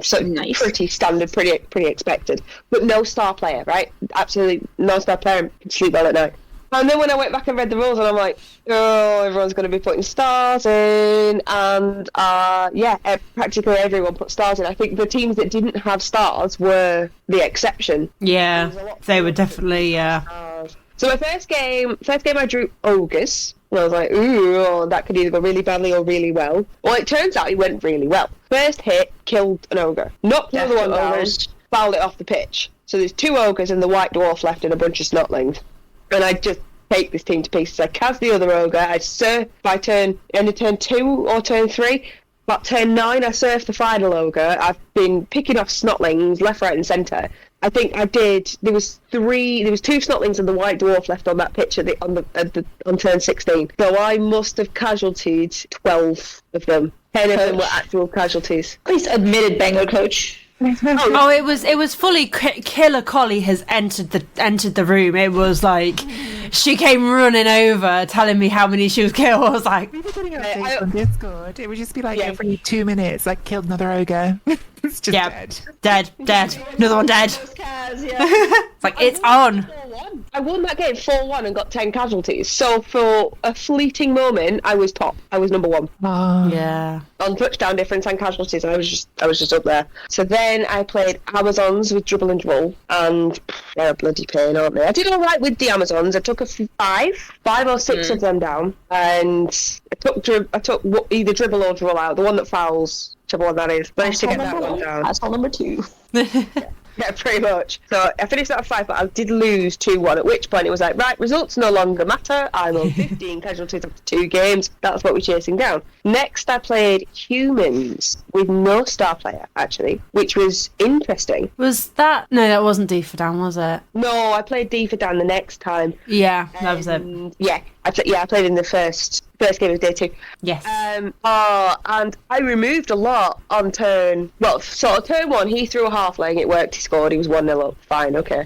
So nice. Pretty standard, pretty expected, but no star player, right? Absolutely no star player. And can sleep well at night. And then when I went back and read the rules, and I'm like, oh, everyone's going to be putting stars in, and practically everyone put stars in. I think the teams that didn't have stars were the exception. Yeah, they were definitely, So my first game I drew ogres, and I was like, ooh, that could either go really badly or really well. Well, it turns out it went really well. First hit, killed an ogre. Knocked another one down, fouled it off the pitch. So there's 2 ogres and the white dwarf left and a bunch of snotlings. And I just take this team to pieces. I cast the other ogre. I surf by end of turn 2 or turn 3. About turn 9, I surf the final ogre. I've been picking off snotlings left, right, and centre. I think I did. There was 2 snotlings and the white dwarf left on that pitch on turn 16. So I must have casualtied 12 of them. 10 of them were actual casualties. Please admit it, Banger Coach. Oh, it was fully Killer Caulee has entered the room. It was like she came running over, telling me how many she was killed. I was like, on Discord, it would just be like every 2 minutes, like killed another ogre. It's just dead, another one dead. It's like it's on. I won that game 4-1 and got 10 casualties. So for a fleeting moment, I was top. I was number 1. Oh. Yeah. On touchdown difference and casualties, I was just up there. So then I played Amazons with Dribble and Dribble, and they're a bloody pain, aren't they? I did all right with the Amazons. I took a 5 or 6 of them down, and I took either Dribble or Dribble out, the one that fouls, whichever one that is. Managed to get that one down. That's all number 2. Yeah, pretty much. So I finished at 5, but I did lose 2-1, at which point it was like, right, results no longer matter. I'm on 15 casualties after 2 games. That's what we're chasing down. Next, I played Humans with no star player, actually, which was interesting. Was that... No, that wasn't D for Dan, was it? No, I played D for Dan the next time. Yeah, that was it. Yeah, I played in the first game of day 2. Yes. And I removed a lot on turn 1, he threw a halfling, it worked, he scored, he was 1-0 up, fine, okay.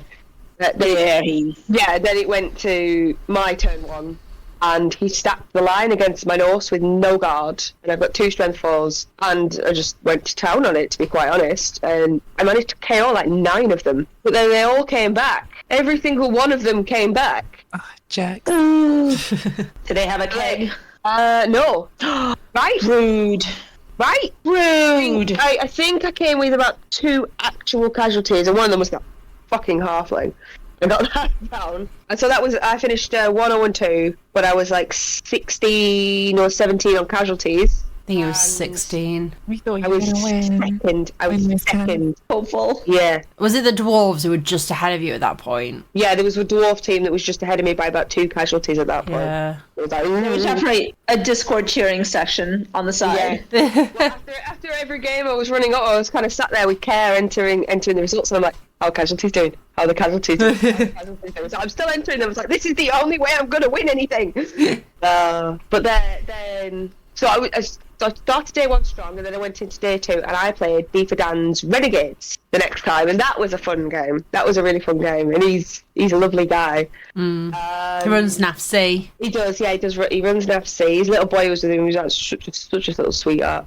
Then it went to my turn 1, and he stacked the line against my Norse with no guard, and I've got 2 strength 4s, and I just went to town on it, to be quite honest, and I managed to KO like 9 of them, but then they all came back. Every single one of them came back. Oh, Jack. Do they have a keg? No. Right. Rude. Right? Rude. I think I came with about 2 actual casualties, and one of them was that fucking halfling. I got that down. And so I finished 1-0-2, but I was like 16 or 17 on casualties. I think it was 16. We thought you I were was going to win. second. I was second. Hopeful. Yeah. Was it the dwarves who were just ahead of you at that point? Yeah, there was a dwarf team that was just ahead of me by about 2 casualties at that point. Yeah. It was like, There was definitely a Discord cheering section on the side. Yeah. Well, after every game I was running up, I was kind of sat there with care entering the results, and I'm like, how are casualties doing? How are the casualties doing? So I'm still entering them. I was like, this is the only way I'm going to win anything. But then... So I started day 1 strong, and then I went into day 2, and I played D for Dan's Renegades the next time, and that was a fun game. That was a really fun game, and he's a lovely guy. He runs NAFC. He does, yeah, he does. He runs NAFC. His little boy was with him. He was such a little sweetheart.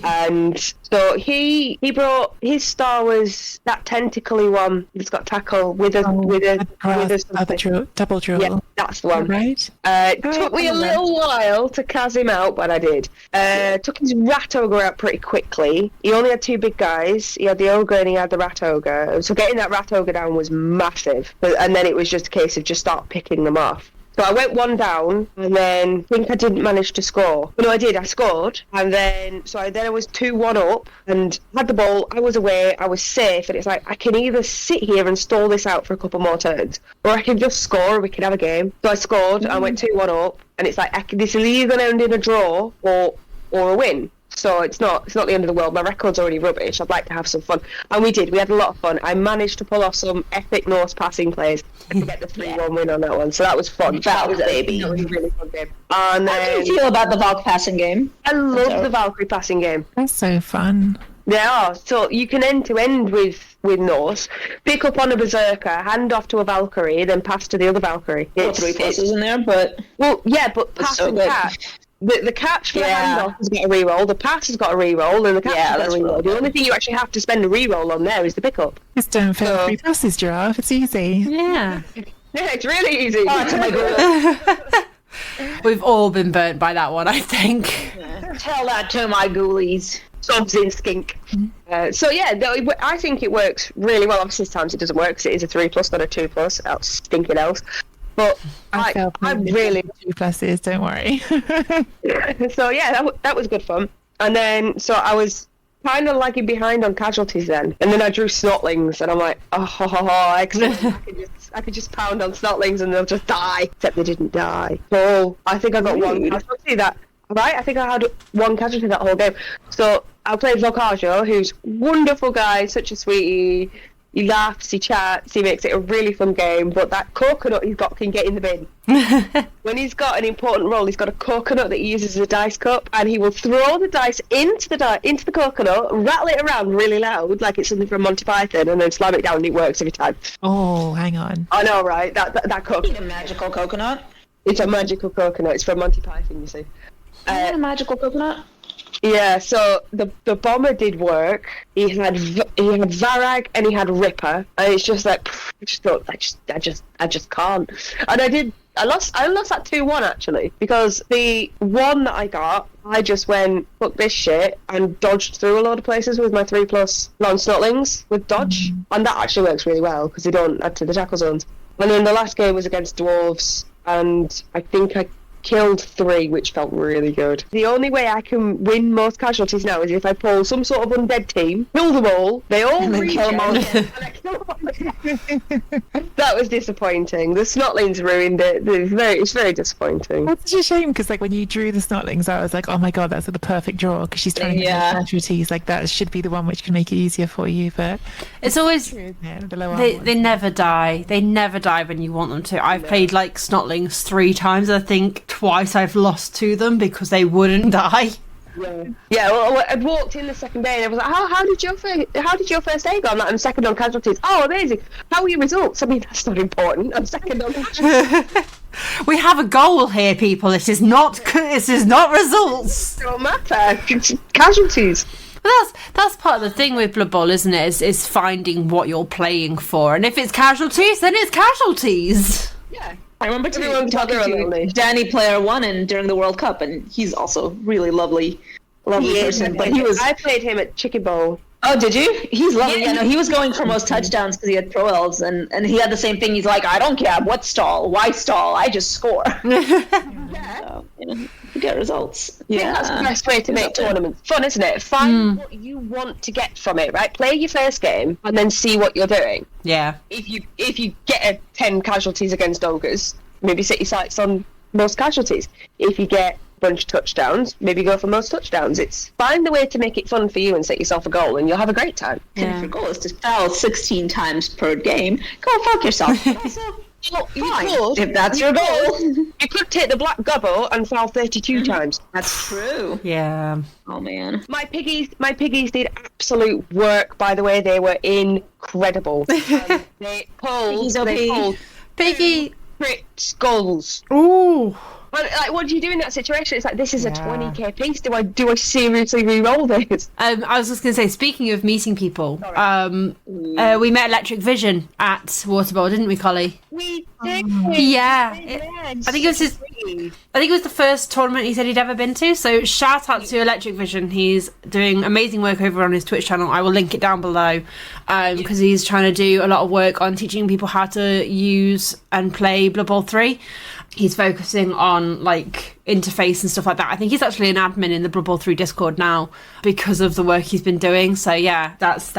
And so he brought his star was that tentacly one. He's got tackle with a double drill. Yeah, that's the one. Right. It took me a little while to cast him out, but I did. Took his rat ogre out pretty quickly. He only had 2 big guys. He had the ogre and he had the rat ogre. So getting that rat ogre down was massive. And then it was just a case of just start picking them off. So I went one down, and then I think I didn't manage to score. But no, I did. I scored, and then I was 2-1 up, and had the ball. I was away. I was safe, and it's like I can either sit here and stall this out for a couple more turns, or I can just score, and we can have a game. So I scored. I went 2-1 up, and it's like this is either going to end in a draw or a win. So it's not the end of the world. My record's already rubbish. I'd like to have some fun. And we did. We had a lot of fun. I managed to pull off some epic Norse passing plays to get the 3-1 win on that one. So that was fun. That was a really fun game. And How do you feel about the Valk passing game? I love the Valkyrie passing game. That's so fun. They are. So you can end to end with Norse, pick up on a berserker, hand off to a Valkyrie, then pass to the other Valkyrie. It's 3 pluses in there, but... Well, yeah, but pass and catch. The catch for the handoff has got a reroll, the pass has got a reroll, and the catch has got a reroll. The only thing you actually have to spend a reroll on there is the pickup. Just don't fail 3 passes, Giraffe. It's easy. Yeah. Yeah, it's really easy. We've all been burnt by that one, I think. Tell that to my ghoulies. Sobs in skink. So yeah, I think it works really well. Obviously, sometimes it doesn't work because it is a 3+, not a 2+. That's stinking else. But I really 2 pluses. Don't worry. So yeah, that was good fun. And then so I was kind of lagging behind on casualties then, and then I drew snotlings, and I'm like, I could just pound on snotlings and they'll just die. Except they didn't die. So I think I got one. I see that. Right, I think I had 1 casualty that whole game. So I played Vocajo, who's wonderful guy, such a sweetie. He laughs, he chats, he makes it a really fun game, but that coconut he's got can get in the bin. When he's got an important role, he's got a coconut that he uses as a dice cup, and he will throw the dice into the coconut, rattle it around really loud, like it's something from Monty Python, and then slam it down, and it works every time. Oh, hang on. I know, right? That coconut. A magical coconut? It's a magical coconut. It's from Monty Python, you see. A magical coconut? Yeah, so the bomber did work. He had Varag and he had Ripper, and it's just like I just can't. And I lost that 2-1 actually, because the one that I got, I just went fuck this shit and dodged through a lot of places with my 3+ long snotlings with dodge, and that actually works really well because they don't add to the tackle zones. And then the last game was against dwarves, and I think I killed 3, which felt really good. The only way I can win most casualties now is if I pull some sort of undead team, kill them all, they all kill them all again, and I kill them all again. That was disappointing. The snotlings ruined it. It's very disappointing. That's such a shame, because like when you drew the snotlings, I was like, oh my god, that's the perfect draw, because she's trying to get casualties. Like that should be the one which can make it easier for you, but it's always they never die. They never die when you want them to. I've played like snotlings 3 times. I think twice I've lost to them because they wouldn't die. Yeah. Well, I'd walked in the second day and I was like, how did your first day go? I'm second on casualties. Oh, amazing. How are your results? I mean, that's not important. I'm second on casualties. We have a goal here, people. This is not results. It don't matter. It's casualties. But that's part of the thing with Blood Bowl, isn't it? Is finding what you're playing for, and if it's casualties, then it's casualties. Yeah. I remember talking to Danny Player 1 during the World Cup, and he's also really lovely person. But I played him at Chicken Bowl. Oh, did you? He's lovely. Yeah, no, he was going for most touchdowns because he had pro elves, and he had the same thing. He's like, I don't care what stall, why stall, I just score. So, you get results. I think that's the best way to make tournaments fun, isn't it? Find what you want to get from it, right? Play your first game and then see what you're doing. Yeah. If you get 10 casualties against ogres, maybe set your sights on most casualties. If you get a bunch of touchdowns, maybe go for most touchdowns. It's find the way to make it fun for you and set yourself a goal, and you'll have a great time. Yeah. And if your goal is to foul 16 times per game, go fuck yourself. If that's your goal. You could take the black gobbo and foul 32 times. That's true. Yeah. Oh man. My piggies did absolute work, by the way. They were incredible. They pulled Piggy crit skulls. Ooh. But like, what do you do in that situation? It's like, this is a 20k piece. Do I seriously re-roll this? I was just going to say, speaking of meeting people, we met Electric Vision at Water Bowl, didn't we, Caulee? We did. Yeah. I think it was the first tournament he said he'd ever been to. So shout out to Electric Vision. He's doing amazing work over on his Twitch channel. I will link it down below because he's trying to do a lot of work on teaching people how to use and play Blood Bowl 3. he's focusing on like interface and stuff like that. I think he's actually an admin in the Blood Bowl 3 Discord now because of the work he's been doing. So yeah, that's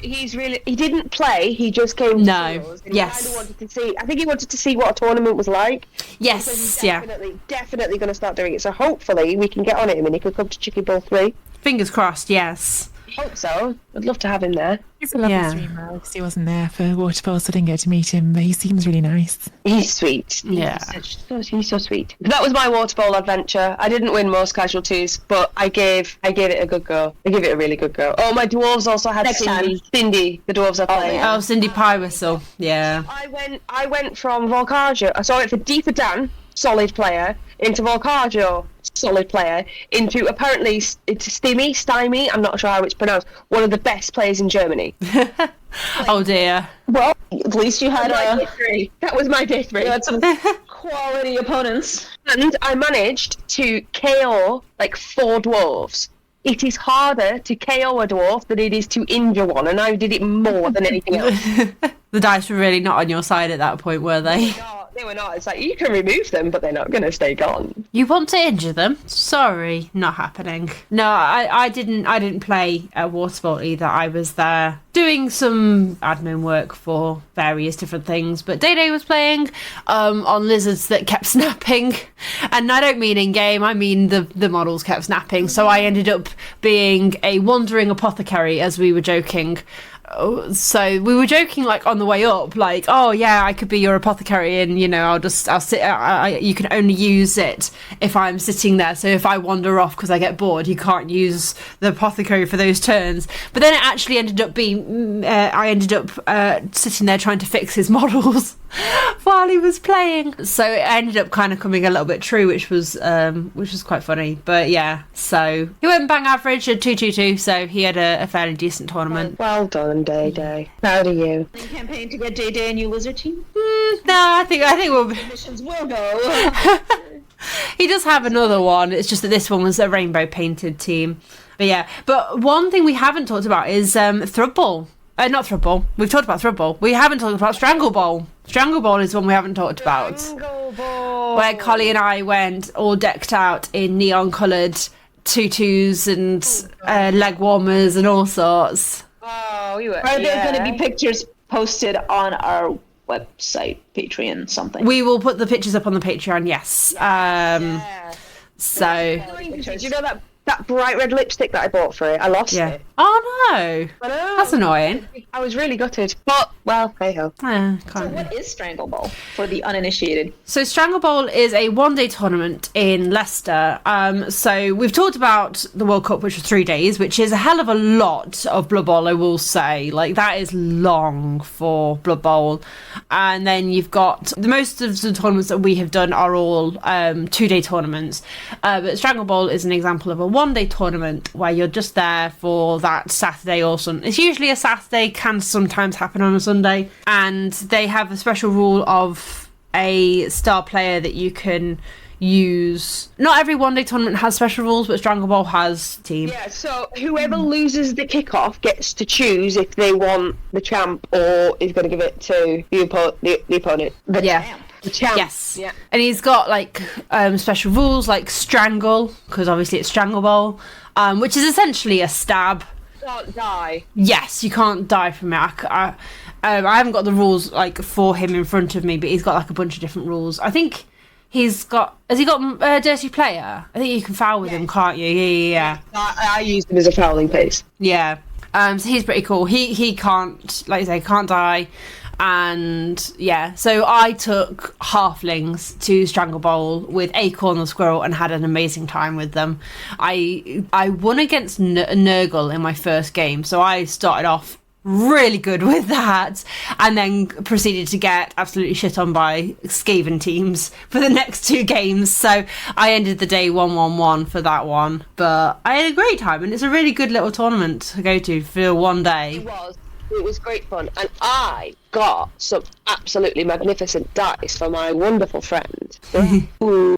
he's really, he didn't play, he just came to us, and yes, he kind of wanted to see, I think he wanted to see what a tournament was like. Yes. So he's definitely going to start doing it, so hopefully we can get on him and he could come to Chicken Bowl 3. Fingers crossed. Yes, hope so. I'd love to have him there. He's a lovely streamer. Obviously, he wasn't there for Waterfall, so I didn't get to meet him, but he seems really nice. He's sweet. Yeah. He's so sweet. That was my Waterbowl adventure. I didn't win most casualties, but I gave it a good go. I gave it a really good go. Oh, my dwarves also had Cindy. The dwarves are playing. Oh, Cindy Pie Whistle. Yeah. I went from Volcargio. I saw it for Deeper Dan, solid player, into Volcargio, solid player, into apparently it's Stymie, I'm not sure how it's pronounced, one of the best players in Germany. Oh dear. Well, at least you had that was my day 3. You had some quality opponents. And I managed to KO like 4 dwarves. It is harder to KO a dwarf than it is to injure one, and I did it more than anything else. The dice were really not on your side at that point, were they? They were not. It's like, you can remove them, but they're not going to stay gone. You want to injure them? Sorry, not happening. No, I didn't play at Waterfall either. I was there doing some admin work for various different things, but Day was playing on lizards that kept snapping, and I don't mean in game, I mean the models kept snapping, so I ended up being a wandering apothecary, as we were joking. So we were joking like on the way up, like, oh yeah, I could be your apothecary, and you know, I'll sit. You can only use it if I'm sitting there. So if I wander off because I get bored, you can't use the apothecary for those turns. But then it actually ended up being, I ended up sitting there trying to fix his models while he was playing. So it ended up kind of coming a little bit true, which was quite funny. But yeah, so he went bang average at 2-2-2, so he had a fairly decent tournament. Well done, Day. Proud of you. Campaign to get Day a new lizard team? No, I think we'll. Missions will go. He does have another one. It's just that this one was a rainbow painted team. But yeah, but one thing we haven't talked about is Thrub Ball. Not Thrub Ball. We've talked about Thrub Ball. We haven't talked about Strangle Ball. Strangle Ball is one we haven't talked about. Strangle Ball. Where Caulee and I went all decked out in neon coloured tutus and leg warmers and all sorts. Oh, you were. Are there going to be pictures posted on our website, Patreon, something? We will put the pictures up on the Patreon, yes. So. Did you know that bright red lipstick that I bought for it? I lost it. Oh no! I know. That's annoying. I was really gutted. But, well, hey ho. So what is Strangle Ball for the uninitiated? So Strangle Ball is a one-day tournament in Leicester. So we've talked about the World Cup, which was 3 days, which is a hell of a lot of Blood Bowl, I will say. Like, that is long for Blood Bowl. And then you've got most of the tournaments that we have done are all 2-day tournaments. But Strangle Ball is an example of a one-day tournament where you're just there for that Saturday or Sunday. It's usually a Saturday, can sometimes happen on a Sunday, and they have a special rule of a star player that you can use. Not every one-day tournament has special rules, but Strangle Ball has team. Yeah, so whoever loses the kickoff gets to choose if they want the champ or is going to give it to the opponent. The champ. The champ. Yes. Yeah. And he's got like special rules like strangle, because obviously it's Strangle Ball, which is essentially a stab. Can't die. Yes, you can't die from it. I haven't got the rules like for him in front of me, but he's got like a bunch of different rules. I think has he got Dirty Player? I think you can foul with him, can't you? Yeah. I used him as a fouling piece. Yeah. So he's pretty cool. He can't, like I say, can't die. And yeah, so I took halflings to Strangle Bowl with Acorn the Squirrel and had an amazing time with them. I won against Nurgle in my first game, so I started off really good with that, and then proceeded to get absolutely shit on by Skaven teams for the next 2 games. So I ended the day 1-1-1 for that one, but I had a great time, and it's a really good little tournament to go to for one day. It was great fun, and I got some absolutely magnificent dice for my wonderful friend.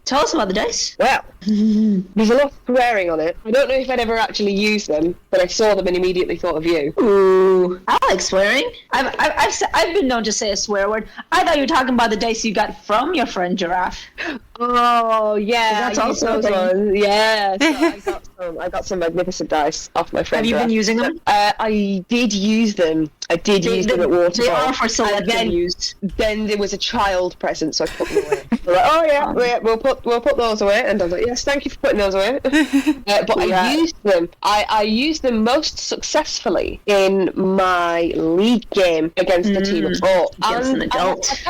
Tell us about the dice. Well, there's a lot of swearing on it. I don't know if I'd ever actually used them, but I saw them and immediately thought of you. Ooh, I like swearing. I've been known to say a swear word. I thought you were talking about the dice you got from your friend Giraffe. Oh yeah, That's also a those thing. ones. Yeah, so I got some magnificent dice off my friend. Have you been using them? I did use them. I did use them at Waterbowl. They are for selective use. Then there was a child present, so I put them away. They're like, oh yeah, we'll put those away, and I was like, yes, thank you for putting those away. But I used them. I used them most successfully in my league game against a team of four. Against an adult.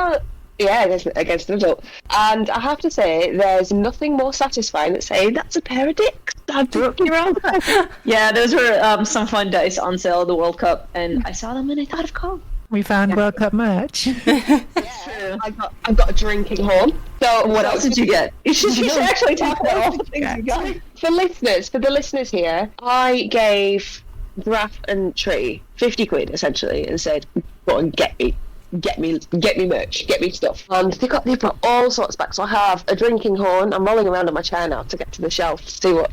Yeah, against an adult. And I have to say, there's nothing more satisfying than saying, that's a pair of dicks. I've broken your arm. Yeah, those were some fun dice on sale at the World Cup, and I saw them and I thought of Caulee. We found World Cup merch. Yeah, I got a drinking horn. So what else did you get? You should actually talk about all the things you got. For the listeners here, I gave Giraffe and Tree 50 quid essentially and said, go and get me merch, get me stuff. And they've got all sorts back. So I have a drinking horn. I'm rolling around on my chair now to get to the shelf to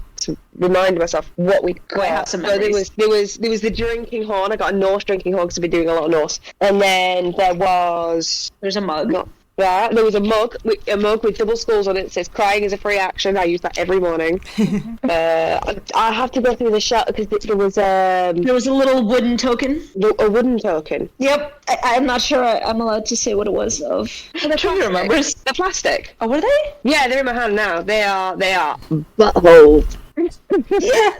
remind myself what we got. Some so there was the drinking horn. I got a Norse drinking horn because I've been doing a lot of Norse. And then there's a mug. Yeah, there was a mug with double skulls on it. It says "Crying is a free action." I use that every morning. I have to go through the shop because there was a little wooden token. A wooden token. Yep, I'm not sure I'm allowed to say what it was of. Tree remembers. They're plastic. Oh, what are they? Yeah, they're in my hand now. They are buttholes. Yeah.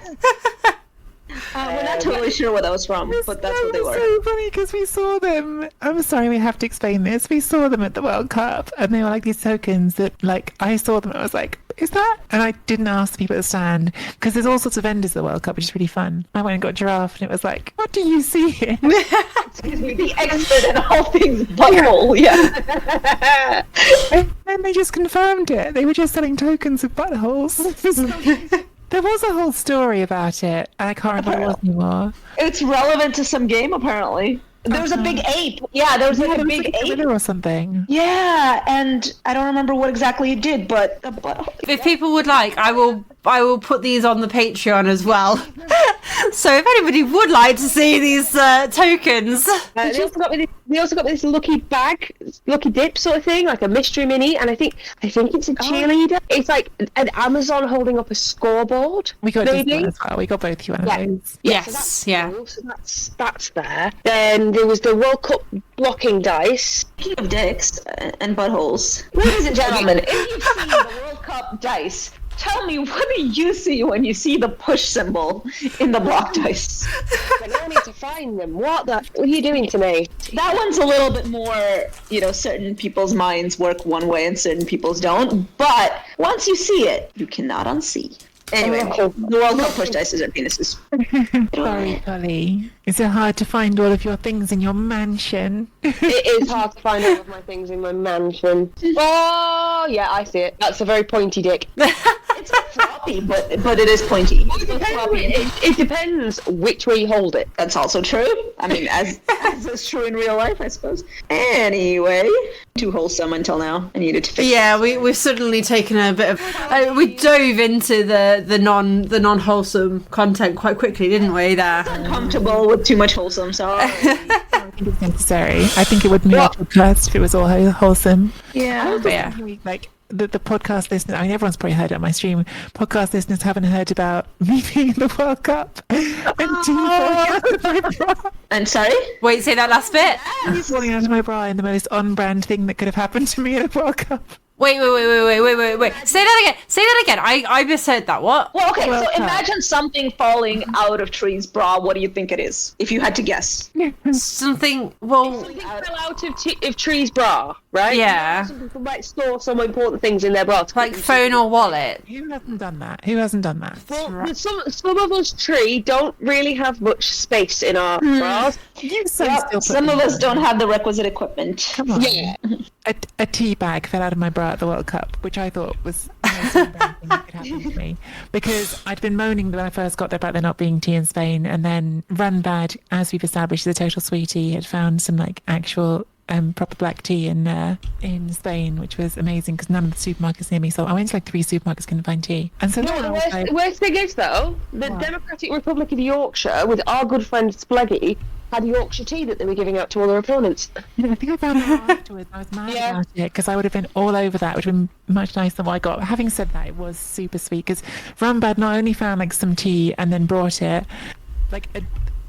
We're not totally sure what that was from, but that's what they were. So funny because we saw them. I'm sorry, we have to explain this. We saw them at the World Cup, and they were like these tokens that, like, I saw them and I was like, "Is that?" And I didn't ask the people at the stand because there's all sorts of vendors at the World Cup, which is really fun. I went and got Giraffe, and it was like, "What do you see here?" Excuse me, the expert in all things butthole. Yeah. And then they just confirmed it. They were just selling tokens of buttholes. There was a whole story about it, and I can't remember what it was anymore. It's relevant to some game, apparently. There was a big ape. Yeah, there was like a big ape or something. Yeah, and I don't remember what exactly it did, but if people would like, I will put these on the Patreon as well. So if anybody would like to see these tokens, they also got me this lucky dip sort of thing, like a mystery mini, and I think it's a cheerleader. It's like an Amazon holding up a scoreboard. We got this one as well. We got both you and those. Yes, so that's there. Then there was the World Cup blocking dice. Speaking of dicks and buttholes, ladies and gentlemen, if you've seen the World Cup dice, tell me, what do you see when you see the push symbol in the block dice? I need to find them. What are you doing to me? That one's a little bit more, certain people's minds work one way and certain people's don't. But once you see it, you cannot unsee. Anyway, the World Cup push dice are penises. Sorry, Caulee. Is it hard to find all of your things in your mansion? It is hard to find all of my things in my mansion. Oh, yeah, I see it. That's a very pointy dick. It's not floppy, but it is pointy. It depends which way you hold it. That's also true. I mean, as is true in real life, I suppose. Anyway, too wholesome until now. I needed to fix yeah, we've suddenly taken a bit of... we dove into the non-wholesome content quite quickly, didn't we, there? Uncomfortable with too much wholesome, so... I think it's necessary. I think it would be a podcast if it was all wholesome. Yeah. Like the podcast listeners, I mean, everyone's probably heard it on my stream. Podcast listeners haven't heard about me being in the World Cup And sorry? Wait, say that last bit. He's falling out of my bra in the most on-brand thing that could have happened to me in a World Cup. Wait. Say that again. I misheard that. What? Well, okay, so imagine something falling out of Tree's bra. What do you think it is? If you had to guess. Something, well... Something fell out of Tree's bra, right? Yeah. Some people might store some important things in their bra. Like phone or wallet. Who hasn't done that? Well, some of us, Tree, don't really have much space in our bras. Some of us don't have the requisite equipment. Come on. Yeah. a tea bag fell out of my bra at the World Cup, which I thought was the most embarrassing that could happen to me, because I'd been moaning when I first got there about there not being tea in Spain, and then Run Bad, as we've established, is a total sweetie, had found some like actual proper black tea in Spain, which was amazing because none of the supermarkets near me. So I went to like 3 supermarkets, couldn't find tea. And so the worst thing is though, the Democratic Republic of Yorkshire, with our good friend Spleggy, had Yorkshire tea that they were giving out to all their opponents. I think I found out afterwards. I was mad about it because I would have been all over that, which would have been much nicer than what I got. Having said that, it was super sweet because Rambad not only found like some tea and then brought it, like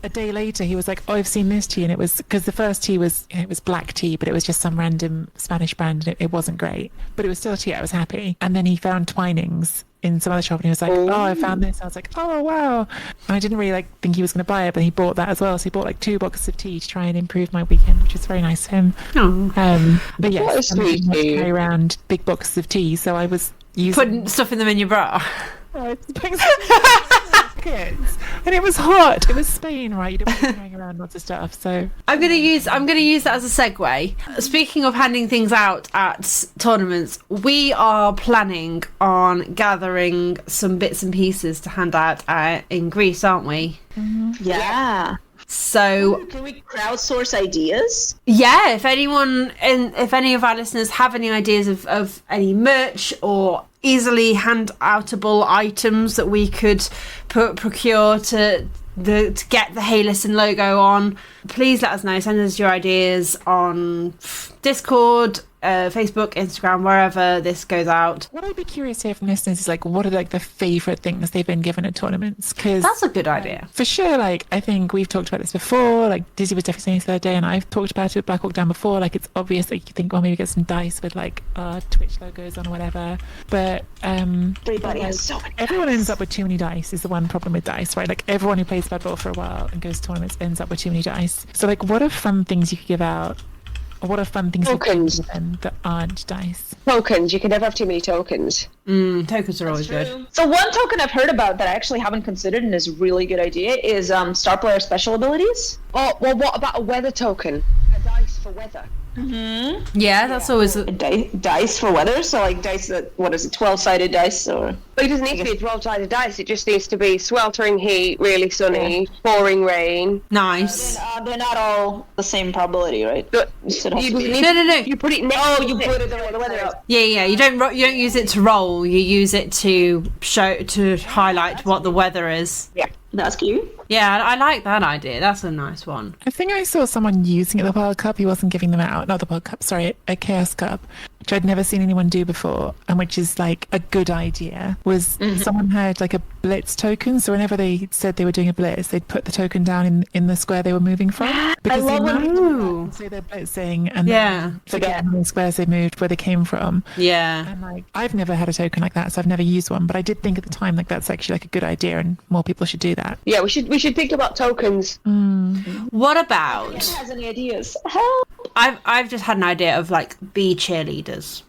a day later he was like, oh, I've seen this tea, and it was because the first tea was, it was black tea, but it was just some random Spanish brand, and it wasn't great, but it was still tea. I was happy. And then he found Twinings in some other shop, and he was like, oh, I found this. I was like, oh wow. And I didn't really like think he was going to buy it, but he bought that as well. So he bought like 2 boxes of tea to try and improve my weekend, which was very nice of him. But yes, I didn't carry around big boxes of tea, so I was putting stuff in them in your bra. And it was hot. It was Spain, right? You don't want to be carrying around lots of stuff. So I'm gonna use that as a segue. Speaking of handing things out at tournaments, we are planning on gathering some bits and pieces to hand out in Greece, aren't we? Mm-hmm. Yeah. So can we crowdsource ideas? Yeah, if any of our listeners have any ideas of any merch or easily hand-outable items that we could procure to get the Hey Listen logo on, please let us know. Send us your ideas on Discord, Facebook, Instagram, wherever this goes out. What I'd be curious to hear from listeners is like, what are like the favourite things they've been given at tournaments? Because that's a good idea. For sure, like I think we've talked about this before. Like Dizzy was definitely saying this the other day, and I've talked about it with Black Hawk Down before. Like it's obvious, like you think, oh, maybe get some dice with like Twitch logos on or whatever. But everybody has so many. Everyone ends up with too many dice. Is the one problem with dice, right? Like everyone who plays Blood Bowl for a while and goes to tournaments ends up with too many dice. So like, what are fun things you could give out? Or what are fun things tokens that aren't dice? Tokens. You can never have too many tokens. Tokens are always good. So one token I've heard about that I actually haven't considered and is a really good idea is star player special abilities. Oh, well, what about a weather token? A dice for weather. Mm-hmm. Yeah, that's always dice for weather. So like dice that, what is it, 12-sided dice or? But it doesn't need to be a 12-sided dice. It just needs to be sweltering heat, really sunny, pouring rain. Nice. They're not all the same probability, right? But No. You put it next. Oh, you put it the weather up. Yeah. You don't use it to roll. You use it to highlight what the weather is. Yeah, that's cute. Yeah, I like that idea. That's a nice one. I think I saw someone using it at the World Cup. He wasn't giving them out. Not the World Cup, sorry, a Chaos Cup, which I'd never seen anyone do before, and which is like a good idea. Was someone had like a blitz token, so whenever they said they were doing a blitz, they'd put the token down in the square they were moving from. Because I love when say they're blitzing and then forget how many squares they moved, where they came from. Yeah. And like, I've never had a token like that, so I've never used one, but I did think at the time like that's actually like a good idea, and more people should do that. Yeah, we should think about tokens. What about? Who has any ideas? Help! I've just had an idea of like bee cheerleaders.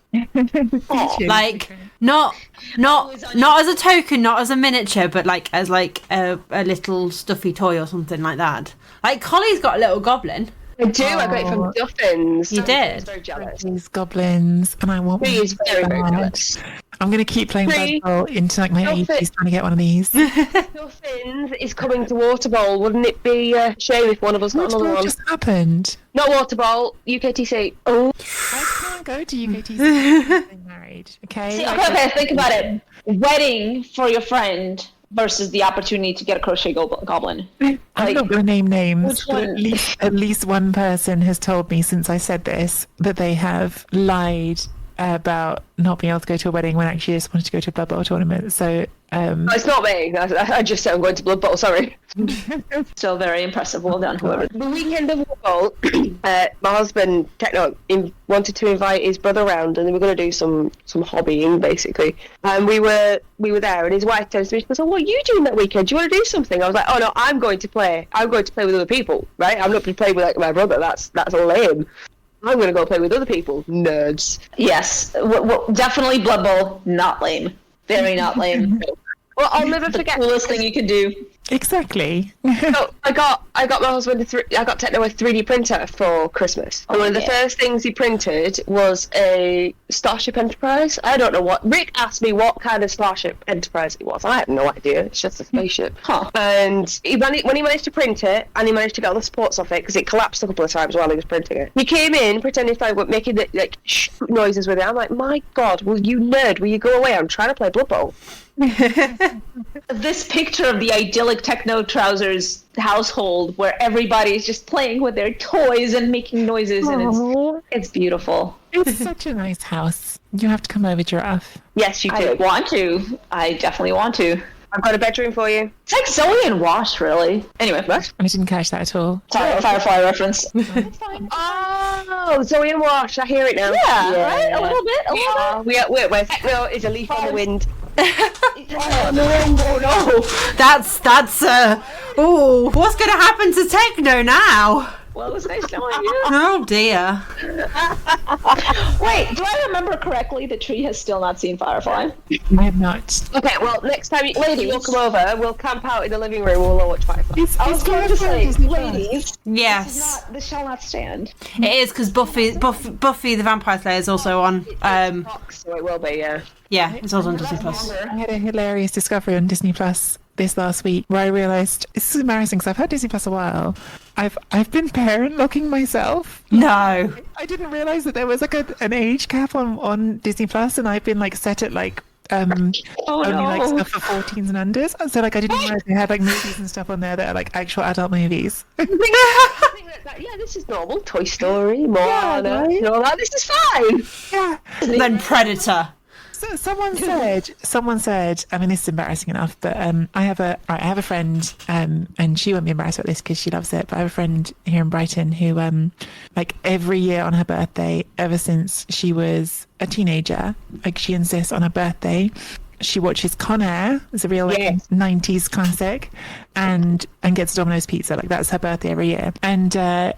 Like not as a token, not as a miniature, but like as like a little stuffy toy or something like that. Like Collie's got a little goblin. I do. I got it from Duffins. You did. I was very jealous. These goblins, and I want one. He is very, very jealous. I'm going to keep playing Blood Bowl into like my 80s trying to get one of these. Duffins is coming to Water Bowl. Wouldn't it be a shame if one of us got another one? Just happened. Not Water Bowl, UKTC. Oh, I can't go to UKTC. I'm married. Okay. See, okay, think about it. Wedding for your friend versus the opportunity to get a crochet goblin. I'm not going to name names, but one? at least one person has told me since I said this that they have lied about not being able to go to a wedding when actually just wanted to go to a Blood Bowl tournament. So it's not me. I just said I'm going to Blood Bowl. Sorry. Still very impressive. Well done, whoever. The weekend of Blood Bowl, my husband Techno wanted to invite his brother around, and they were going to do some hobbying basically. And we were there, and his wife turns to me and goes, "Oh, what are you doing that weekend? Do you want to do something?" I was like, "Oh no, I'm going to play. I'm going to play with other people, right? I'm not going to play with like my brother. That's lame. I'm going to go play with other people. Nerds." Yes, definitely Blood Bowl. Not lame. Very not lame. Well, I'll never forget. The coolest thing you can do. Exactly. So I got my husband I got Techno a 3D printer for Christmas. And one of the first things he printed was a Starship Enterprise. I don't know what. Rick asked me what kind of Starship Enterprise it was. I have no idea. It's just a spaceship. And when he managed to print it, and he managed to get all the supports off it, because it collapsed a couple of times while he was printing it. He came in pretending to like making the noises with it. I'm like, my God, will you go away? I'm trying to play Blood Bowl. This picture of the idyllic Techno Trousers household where everybody's just playing with their toys and making noises, and it's beautiful. It's such a nice house. You have to come over, Giraffe. Yes, you do. I want to. I definitely want to. I've got a bedroom for you. It's like Zoe and Wash, really. Anyway, what? I didn't catch that at all. Sorry, Firefly reference. Oh, Zoe and Wash. I hear it now. Yeah, right? A little bit. Where Techno is a leaf on the wind. Oh no! That's what's gonna happen to Techno now? Well, it was nice knowing you. Oh dear. Wait, do I remember correctly that Tree has still not seen Firefly? I have not. Okay, well, next time you will come over, we'll camp out in the living room, we'll all watch Firefly. I was going to say, ladies, Yes, this shall not stand. it is, because Buffy the Vampire Slayer is also on. So it will be, yeah. Yeah, it's also on Disney Plus. I had a hilarious discovery on Disney Plus this last week where I realised, this is embarrassing because I've had Disney Plus a while. I've been parent locking myself. No. I didn't realise that there was like an age cap on Disney Plus, and I've been like set at like only like stuff for 14s and unders. So like I didn't realise they had like movies and stuff on there that are like actual adult movies. Yeah, this is normal. Toy Story, Moana, right? all that. This is fine. Yeah. Then Predator. So someone said, I mean, this is embarrassing enough, but I have a friend, and she won't be embarrassed about this because she loves it, but I have a friend here in Brighton who, like every year on her birthday, ever since she was a teenager, like she insists on her birthday, she watches Con Air, it's a real 90s classic, and gets Domino's pizza. Like that's her birthday every year. And I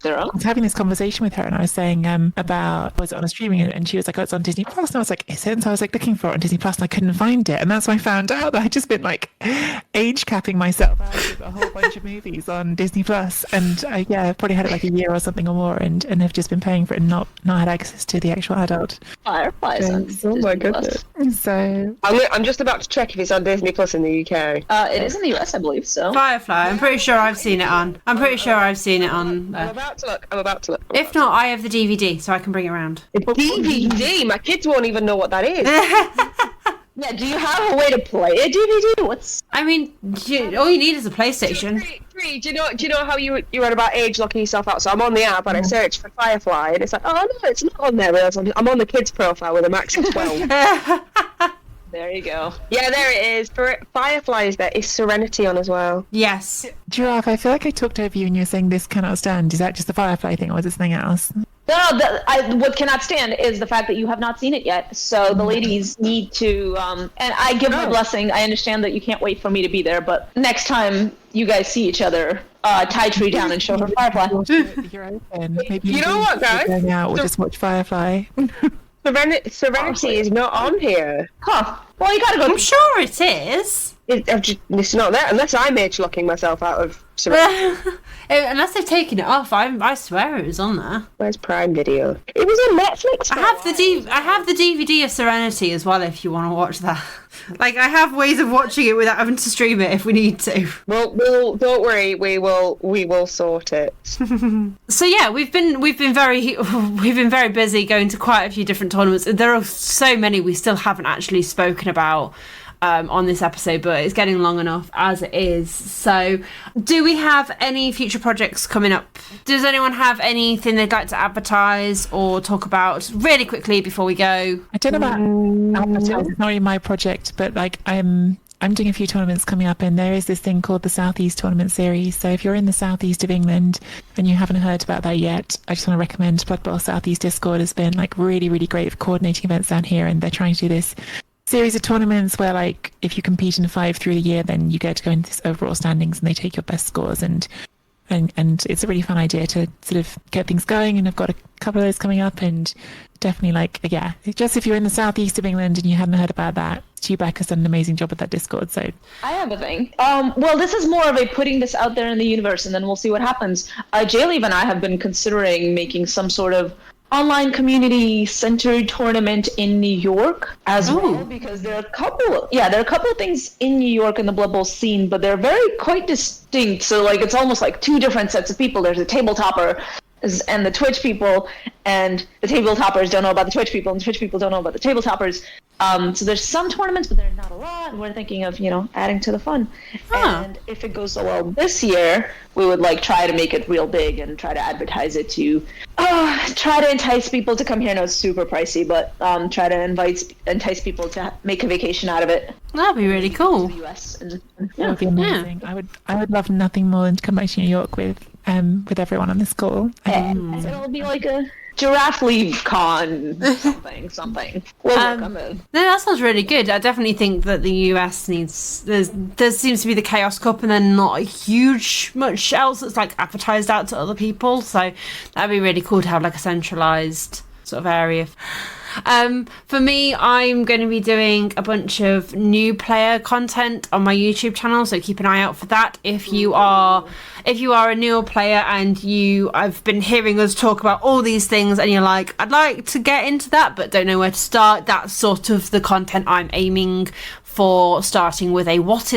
was having this conversation with her, and I was saying about, was it on a streaming, and she was like, oh, it's on Disney Plus. And I was like, is it? And so I was like looking for it on Disney Plus, and I couldn't find it. And that's when I found out that I'd just been like age capping myself out with a whole bunch of movies on Disney Plus. And I probably had it like a year or something or more, and have just been paying for it and not had access to the actual adult. Fireflies on Oh my Disney goodness. Plus. So I'm just about to check if it's on Disney Plus in the UK. It is in the US, I believe so. Firefly. I'm pretty sure I've seen it on. I'm I'm about to look. If not, I have the DVD, so I can bring it around. DVD? My kids won't even know what that is. Yeah, do you have a way to play a DVD? I mean, all you need is a PlayStation. Tree, do you know how you read about age locking yourself out? So I'm on the app and I search for Firefly, and it's like, oh no, it's not on there. I'm on the kids profile with a max of 12. There you go. Yeah, there it is. Firefly is there. Is Serenity on as well? Yes. Giraffe, I feel like I talked over you and you're saying this cannot stand. Is that just the Firefly thing, or is it something else? No, what cannot stand is the fact that you have not seen it yet. So the ladies need to, and I give my blessing. I understand that you can't wait for me to be there, but next time you guys see each other, tie Tree down and show her Firefly. You're open. Maybe You know what, guys? Going out, we'll just watch Firefly. Serenity is not on here. Huh. Well, you gotta go. I'm sure it is. It's not there unless I'm age locking myself out of Serenity. Unless they've taken it off, I swear it was on there. Where's Prime Video? It was on Netflix. I have the DVD of Serenity as well. If you want to watch that, like I have ways of watching it without having to stream it if we need to. We'll don't worry. We will sort it. So yeah, we've been very busy going to quite a few different tournaments. There are so many we still haven't actually spoken about on this episode, but it's getting long enough as it is. So do we have any future projects coming up? Does anyone have anything they'd like to advertise or talk about really quickly before we go? I don't know about advertising. It's not really my project, but like I'm doing a few tournaments coming up, and there is this thing called the Southeast Tournament Series. So if you're in the southeast of England and you haven't heard about that yet, I just want to recommend Blood Bowl Southeast Discord has been like really, really great for coordinating events down here, and they're trying to do this series of tournaments where like if you compete in 5 through the year, then you get to go into this overall standings and they take your best scores, and and it's a really fun idea to sort of get things going. And I've got a couple of those coming up, and definitely just if you're in the southeast of England and you hadn't heard about that, Becca's done an amazing job with that Discord. So I have a thing. Well, this is more of a putting this out there in the universe, and then we'll see what happens. Jayleigh and I have been considering making some sort of online community-centered tournament in New York as well, because there are a couple of things in New York in the Blood Bowl scene, but they're quite distinct. So like it's almost like two different sets of people. There's a tabletopper and the Twitch people, and the tabletoppers don't know about the Twitch people, and the Twitch people don't know about the tabletoppers. So there's some tournaments, but there's not a lot. And we're thinking of, adding to the fun. And if it goes so well this year, we would try to make it real big and try to advertise it to, try to entice people to come here. I know it's super pricey, but try to entice people to make a vacation out of it. That'd be really cool. To the US. And, that would be amazing. Yeah. I would love nothing more than to come back to New York with everyone on this call. And it'll be like a Giraffe League con something. We'll work on it. No, that sounds really good. I definitely think that the US needs. There seems to be the Chaos Cup, and then not a huge much else that's advertised out to other people. So that'd be really cool to have a centralized sort of area. For me, I'm going to be doing a bunch of new player content on my YouTube channel, so keep an eye out for that. If you are a newer player and I've been hearing us talk about all these things and you're like, I'd like to get into that but don't know where to start, that's sort of the content I'm aiming for, starting with a what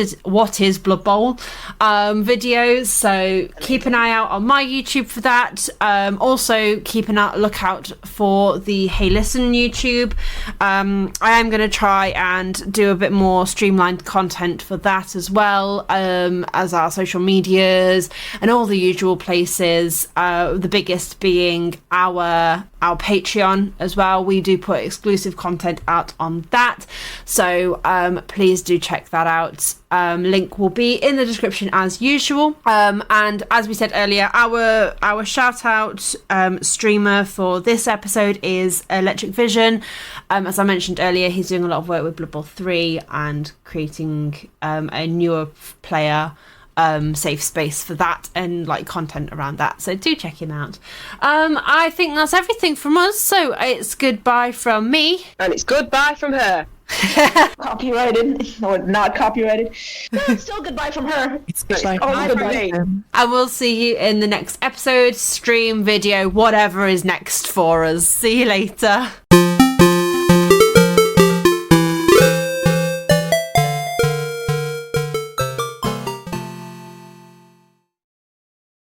is Blood Bowl video. So keep an eye out on my YouTube for that. Also keep a lookout for the Hey Listen YouTube. I am going to try and do a bit more streamlined content for that as well, as our social medias and all the usual places, the biggest being our Patreon as well. We do put exclusive content out on that, so please do check that out. Link will be in the description as usual. And as we said earlier, our shout out streamer for this episode is Electric Vision. As I mentioned earlier, he's doing a lot of work with Blood Bowl 3 and creating a newer player safe space for that and content around that, so do check him out. I think that's everything from us, so it's goodbye from me, and it's goodbye from her. Copyrighted or not copyrighted. No, it's still goodbye from her. It's goodbye from me. And we'll see you in the next episode, stream, video, whatever is next for us. See you later.